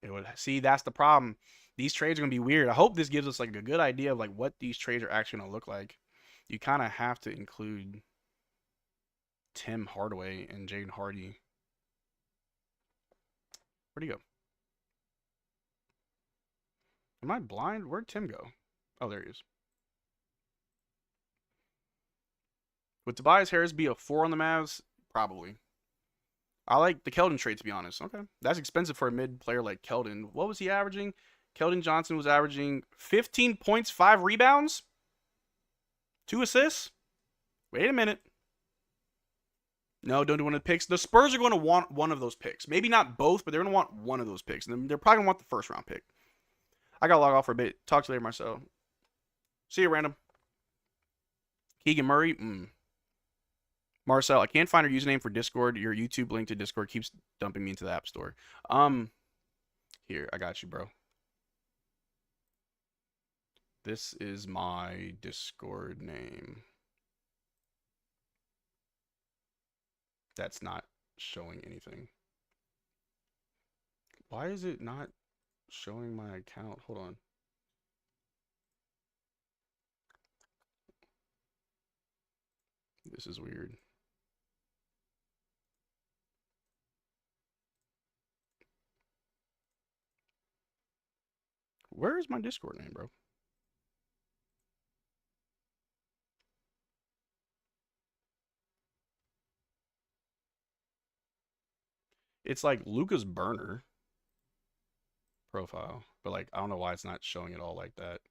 Speaker 1: It would see that's the problem. These trades are gonna be weird. I hope this gives us like a good idea of like what these trades are actually gonna look like. You kind of have to include Tim Hardaway and Jaden Hardy. Where'd he go? Am I blind? Where'd Tim go? Oh, there he is. Would Tobias Harris be a 4 on the Mavs? Probably. I like the Keldon trade, to be honest. Okay. That's expensive for a mid player like Keldon. What was he averaging? Keldon Johnson was averaging 15 points, 5 rebounds, 2 assists. Wait a minute. No, don't do one of the picks. The Spurs are going to want one of those picks. Maybe not both, but they're going to want one of those picks. And they're probably going to want the first round pick. I got to log off for a bit. Talk to you later, Marcel. See you, random. Keegan Murray. Marcel, I can't find her username for Discord. Your YouTube link to Discord keeps dumping me into the App Store. Here, I got you, bro. This is my Discord name. That's not showing anything. Why is it not showing my account? Hold on. This is weird. Where is my Discord name, bro? It's like Luka's burner profile, but like I don't know why it's not showing it all like that.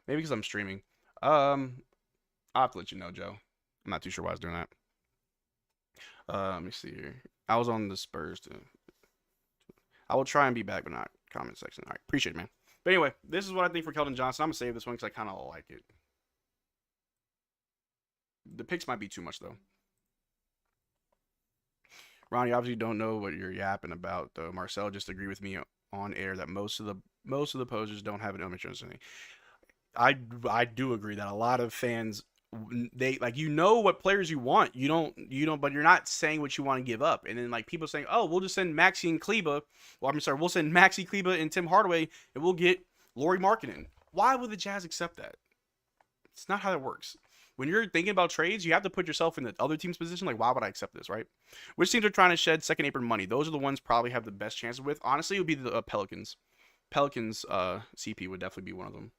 Speaker 1: Maybe because I'm streaming. I'll have to let you know, Joe. I'm not too sure why I was doing that. Let me see here. I was on the Spurs too. I will try and be back, but not comment section. All right, appreciate it, man. But anyway, this is what I think for Keldon Johnson. I'm gonna save this one because I kind of like it. The picks might be too much though. Ronnie, obviously don't know what you're yapping about though. Marcel just agreed with me on air that most of the posers don't have an image understanding. I do agree that a lot of fans they like what players you want. You don't but you're not saying what you want to give up. And then like people saying, "Oh, we'll just send Maxi and Kleba." Well, I'm sorry, we'll send Maxi Kleba and Tim Hardaway and we'll get Lauri Markkanen. Why would the Jazz accept that? It's not how that works. When you're thinking about trades, you have to put yourself in the other team's position. Like, why would I accept this, right? Which teams are trying to shed second apron money? Those are the ones probably have the best chances with. Honestly, it would be the Pelicans. Pelicans CP would definitely be one of them.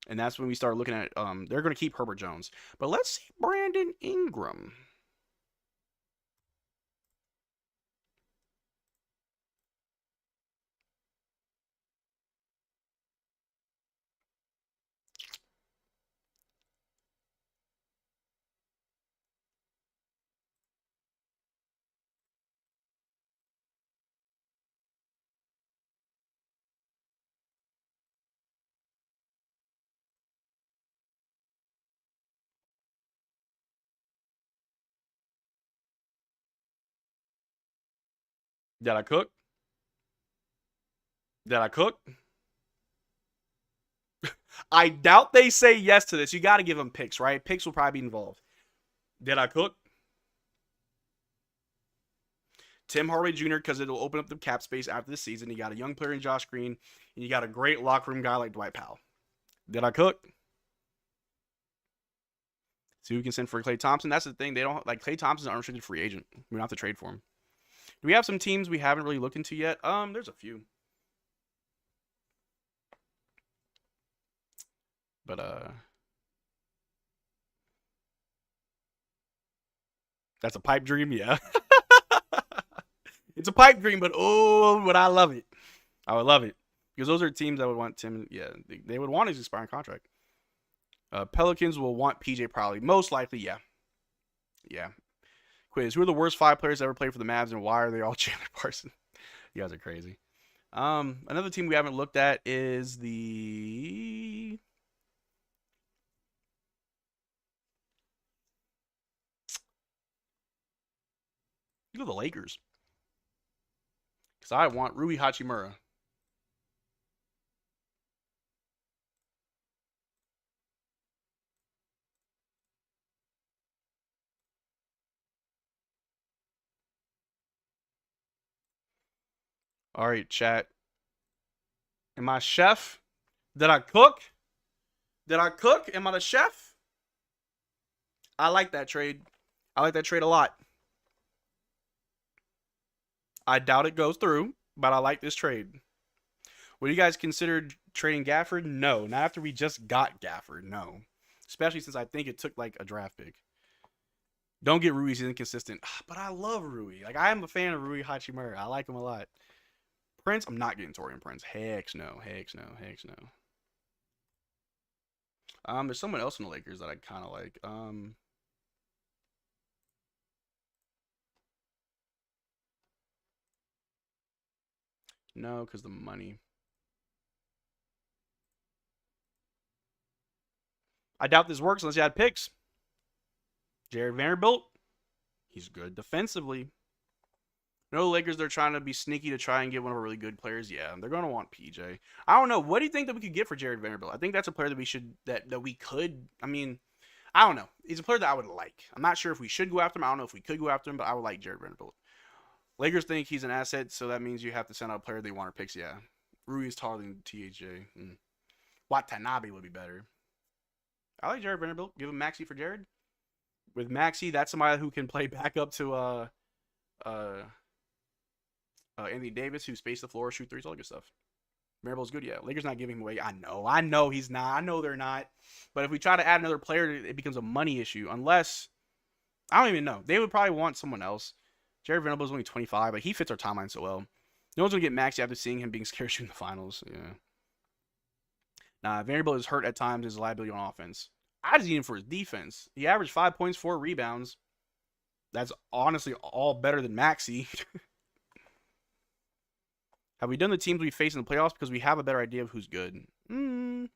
Speaker 1: And that's when we start looking at they're going to keep Herbert Jones. But let's see Brandon Ingram. Did I cook? Did I cook? I doubt they say yes to this. You got to give them picks, right? Picks will probably be involved. Did I cook? Tim Hardaway Jr. because it'll open up the cap space after the season. You got a young player in Josh Green, and you got a great locker room guy like Dwight Powell. Did I cook? So who can send for Klay Thompson? That's the thing. They don't like Klay Thompson's an unrestricted free agent. We don't have to trade for him. Do we have some teams we haven't really looked into yet? There's a few. But that's a pipe dream, yeah. It's a pipe dream, but would I love it. I would love it. Because those are teams that would want Tim. Yeah, they would want his expiring contract. Pelicans will want PJ probably. Most likely, yeah. Yeah. Quiz. Who are the worst 5 players ever played for the Mavs, and why are they all Chandler Parsons? You guys are crazy. Another team we haven't looked at is the... Look at the Lakers. Because I want Rui Hachimura. All right, chat. Am I a chef? Did I cook? Did I cook? Am I the chef? I like that trade. I like that trade a lot. I doubt it goes through, but I like this trade. Would you guys consider trading Gafford? No, not after we just got Gafford. No, especially since I think it took like a draft pick. Don't get Rui. He's inconsistent, but I love Rui. Like I am a fan of Rui Hachimura. I like him a lot. Prince, I'm not getting Taurean Prince. Heck no. Heck no. Heck no. There's someone else in the Lakers that I kind of like. No, because the money. I doubt this works unless you had picks. Jared Vanderbilt, he's good defensively. No, the Lakers, they're trying to be sneaky to try and get one of our really good players. Yeah, they're going to want PJ. I don't know. What do you think that we could get for Jared Vanderbilt? I think that's a player that we should, that we could. I mean, I don't know. He's a player that I would like. I'm not sure if we should go after him. I don't know if we could go after him, but I would like Jared Vanderbilt. Lakers think he's an asset, so that means you have to send out a player they want our picks. Yeah. Rui is taller than THJ. Watanabe would be better. I like Jared Vanderbilt. Give him Maxey for Jared. With Maxey, that's somebody who can play back up to Anthony Davis, who space the floor, shoot threes, all that good stuff. Vanderbilt's good, yeah. Lakers not giving him away. I know he's not. I know they're not. But if we try to add another player, it becomes a money issue. Unless, I don't even know. They would probably want someone else. Jared Vanderbilt's only 25, but he fits our timeline so well. No one's going to get Maxey after seeing him being scared shooting the finals. Yeah. Nah, Vanderbilt is hurt at times. His liability on offense. I just need him for his defense. He averaged 5 points, 4 rebounds. That's honestly all better than Maxey. Have we done the teams we face in the playoffs because we have a better idea of who's good? Look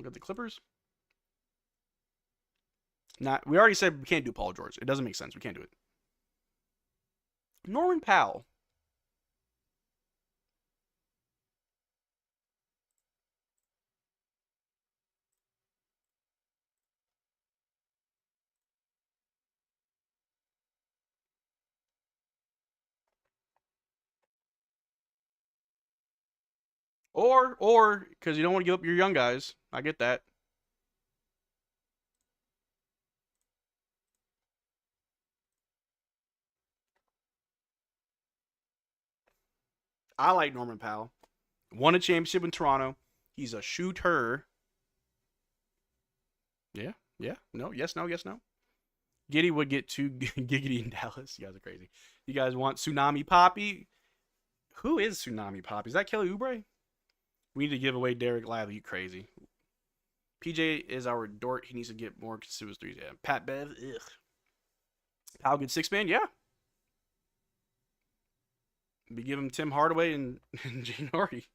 Speaker 1: at the Clippers. We already said we can't do Paul George. It doesn't make sense. We can't do it. Norman Powell. Or, because you don't want to give up your young guys. I get that. I like Norman Powell. Won a championship in Toronto. He's a shooter. Yeah. No. Yes, no. Giddy would get too giggity in Dallas. You guys are crazy. You guys want Tsunami Poppy? Who is Tsunami Poppy? Is that Kelly Oubre? We need to give away Derrick Lively. You crazy. PJ is our Dort. He needs to get more consistent threes. Yeah. Pat Bev. Ugh. Powell gets 6-man. Yeah. We give him Tim Hardaway and Jaden Hardy.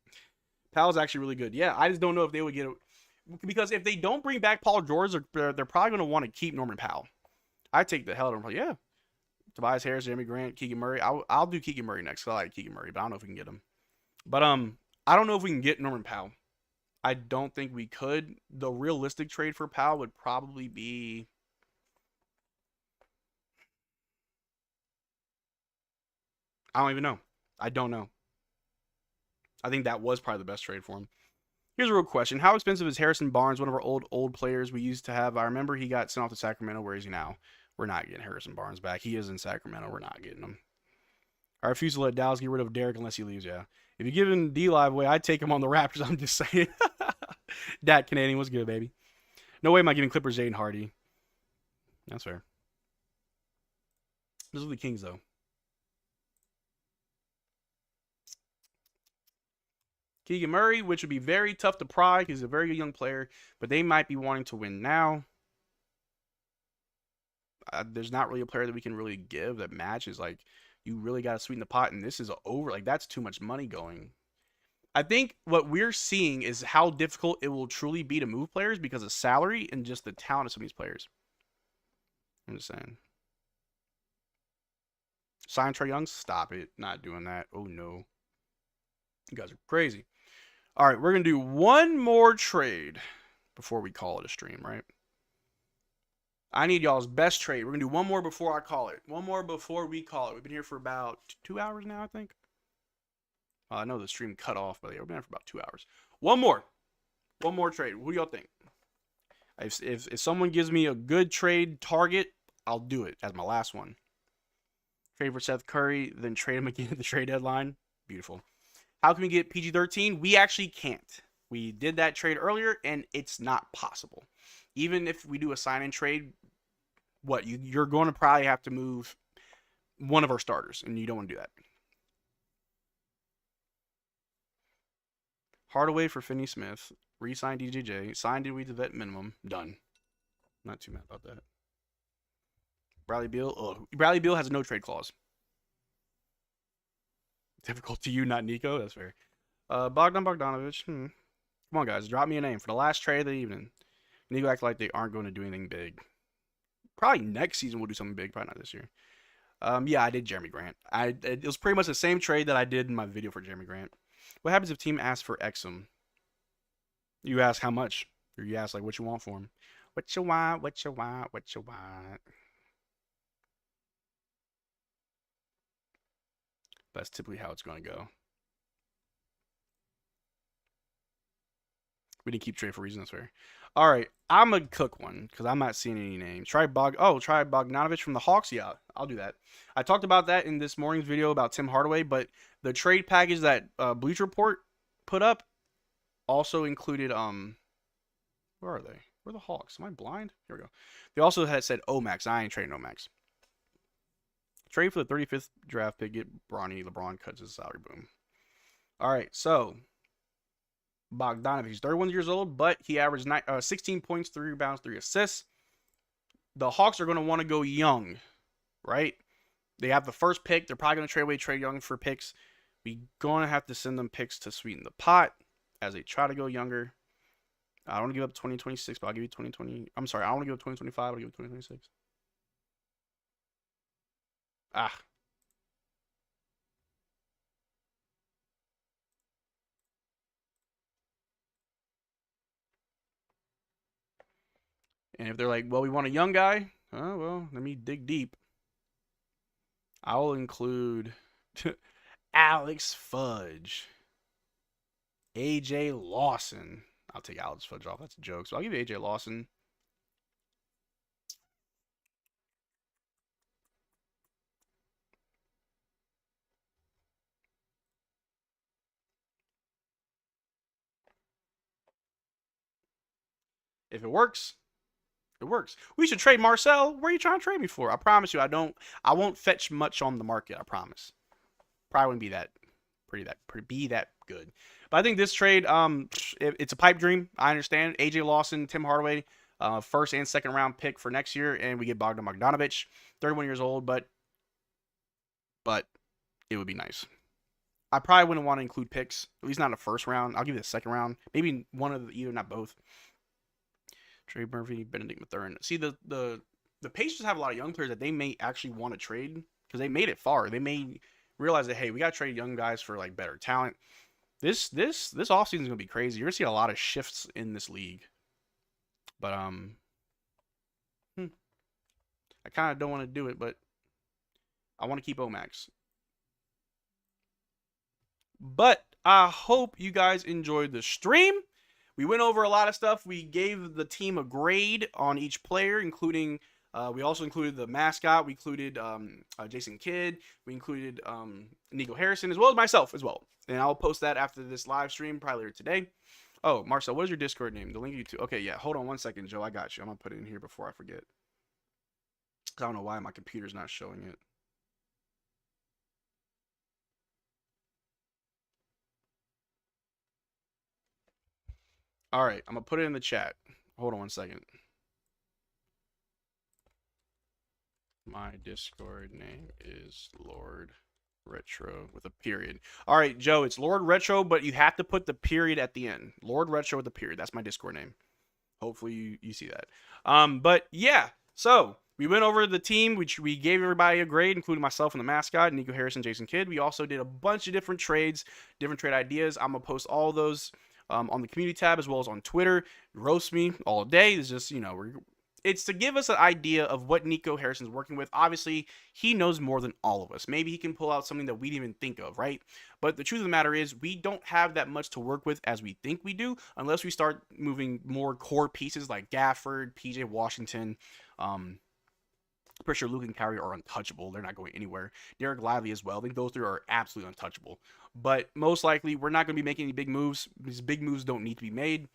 Speaker 1: Powell's actually really good. Yeah, I just don't know if they would get it. Because if they don't bring back Paul George, they're probably going to want to keep Norman Powell. I take the hell out of him. Yeah. Tobias Harris, Jeremy Grant, Keegan Murray. I'll do Keegan Murray next. I like Keegan Murray, but I don't know if we can get him. But I don't know if we can get Norman Powell. I don't think we could. The realistic trade for Powell would probably be. I don't even know. I don't know. I think that was probably the best trade for him. Here's a real question. How expensive is Harrison Barnes, one of our old players we used to have? I remember he got sent off to Sacramento. Where is he now? We're not getting Harrison Barnes back. He is in Sacramento. We're not getting him. I refuse to let Dallas get rid of Derrick unless he leaves, yeah. If you're giving D-Live away, I'd take him on the Raptors. I'm just saying. Dat Canadian was good, baby. No way am I giving Clippers Jaden Hardy. That's fair. Those are the Kings, though. Keegan Murray, which would be very tough to pry because he's a very young player, but they might be wanting to win now. There's not really a player that we can really give that matches. Like, you really got to sweeten the pot, and this is over. Like, that's too much money going. I think what we're seeing is how difficult it will truly be to move players because of salary and just the talent of some of these players. I'm just saying. Sign Trae Young? Stop it. Not doing that. Oh, no. You guys are crazy. All right, we're going to do one more trade before we call it a stream, right? I need y'all's best trade. We're going to do one more before I call it. One more before we call it. We've been here for about 2 hours now, I think. I know the stream cut off, but yeah, we've been here for about 2 hours. One more. One more trade. What do y'all think? If someone gives me a good trade target, I'll do it as my last one. Trade for Seth Curry, then trade him again at the trade deadline. Beautiful. How can we get PG-13? We actually can't. We did that trade earlier, and it's not possible. Even if we do a sign-in trade, you're going to probably have to move one of our starters, and you don't want to do that. Hardaway for Finney Smith. Re-sign DJJ. Signed we the vet minimum. Done. Not too mad about that. Bradley Beal. Oh, Bradley Beal has a no-trade clause. Difficult to you, not Nico. That's fair. Bogdan Bogdanovic. Come on, guys. Drop me a name for the last trade of the evening. Nico act like they aren't going to do anything big. Probably next season we'll do something big. Probably not this year. Yeah, I did Jeremy Grant. It was pretty much the same trade that I did in my video for Jeremy Grant. What happens if team asks for Exum? You ask how much. Or you ask like what you want for him. What you want, what you want, what you want. That's typically how it's going to go. We didn't keep trade for a reason, that's fair. All right, I'm going to cook one because I'm not seeing any names. Try Bogdanovic from the Hawks? Yeah, I'll do that. I talked about that in this morning's video about Tim Hardaway, but the trade package that Bleacher Report put up also included, where are they? Where are the Hawks? Am I blind? Here we go. They also had said Omax. I ain't trading Omax. Trade for the 35th draft pick. Get Bronny. LeBron cuts his salary. Boom. All right, so Bogdanovic. He's 31 years old, but he averaged 16 points, 3 rebounds, 3 assists. The Hawks are going to want to go young, right? They have the first pick. They're probably going to trade away Trae Young for picks. We're going to have to send them picks to sweeten the pot as they try to go younger. I don't want to give up 2026, but I'll give you 2020. I'm sorry, I don't want to give up 2025. I'll give you 2026. And if they're like, well, we want a young guy, oh, well, let me dig deep. I'll include Alex Fudge, AJ Lawson. I'll take Alex Fudge off. That's a joke. So I'll give you AJ Lawson. If it works, it works. We should trade Marcel. Where are you trying to trade me for? I promise you, I won't fetch much on the market. I promise. Probably wouldn't be that good. But I think this trade, it's a pipe dream. I understand. AJ Lawson, Tim Hardaway, first and second round pick for next year, and we get Bogdan Bogdanovic, 31 years old, but it would be nice. I probably wouldn't want to include picks, at least not in the first round. I'll give you the second round, maybe one of either, not both. Trey Murphy, Benedict Mathurin. See, the the Pacers have a lot of young players that they may actually want to trade because they made it far. They may realize that, hey, we got to trade young guys for like better talent. This offseason is gonna be crazy. You're gonna see a lot of shifts in this league. But I kind of don't want to do it, but I want to keep Omax. But I hope you guys enjoyed the stream. We went over a lot of stuff. We gave the team a grade on each player, including we also included the mascot. We included Jason Kidd. We included Nico Harrison, as well as myself as well. And I'll post that after this live stream, probably later today. Oh, Marcel, what is your Discord name? The link you to. Okay, yeah. Hold on one second, Joe. I got you. I'm gonna put it in here before I forget. I don't know why my computer's not showing it. All right, I'm gonna put it in the chat. Hold on one second. My Discord name is Lord Retro with a period. All right, Joe, it's Lord Retro, but you have to put the period at the end. Lord Retro with a period. That's my Discord name. Hopefully you see that. But yeah, so we went over the team, which we gave everybody a grade, including myself and the mascot, Nico Harrison, Jason Kidd. We also did a bunch of different trades, different trade ideas. I'm gonna post all those on the community tab as well as on Twitter. Roast me all day. It's just, it's to give us an idea of what Nico Harrison's working with. Obviously, he knows more than all of us. Maybe he can pull out something that we didn't even think of, right? But the truth of the matter is, we don't have that much to work with as we think we do, unless we start moving more core pieces like Gafford, PJ Washington. Pretty sure Luka and Kyrie are untouchable. They're not going anywhere. Derrick Lively as well. I think those three are absolutely untouchable. But most likely, we're not going to be making any big moves. These big moves don't need to be made.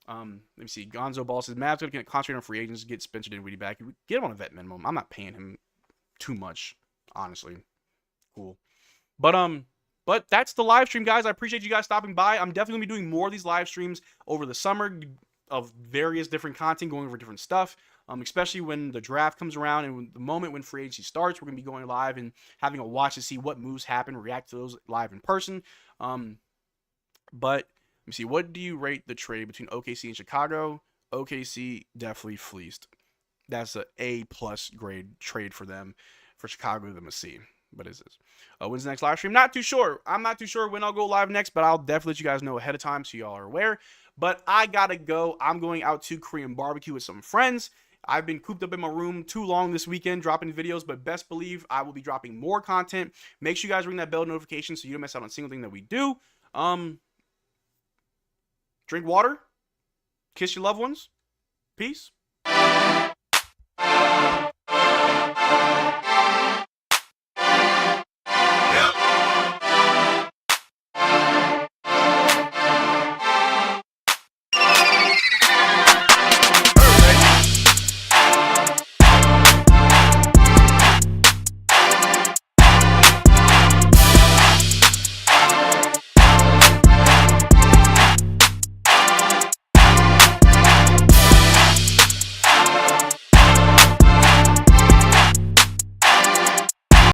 Speaker 1: Let me see. Gonzo Ball says, Mavs going to concentrate on free agents, get Spencer Dinwiddie back. Get him on a vet minimum. I'm not paying him too much, honestly. Cool. But that's the live stream, guys. I appreciate you guys stopping by. I'm definitely going to be doing more of these live streams over the summer of various different content, going over different stuff, especially when the draft comes around and the moment when free agency starts. We're going to be going live and having a watch to see what moves happen, react to those live in person. But let me see. What do you rate the trade between OKC and Chicago? OKC definitely fleeced. That's an A+ grade trade for them. For Chicago, them a C. What is this? When's the next live stream? Not too sure. I'm not too sure when I'll go live next, but I'll definitely let you guys know ahead of time so y'all are aware. But I gotta go. I'm going out to Korean barbecue with some friends. I've been cooped up in my room too long this weekend dropping videos, but best believe I will be dropping more content. Make sure you guys ring that bell notification so you don't miss out on a single thing that we do. Drink water. Kiss your loved ones. Peace.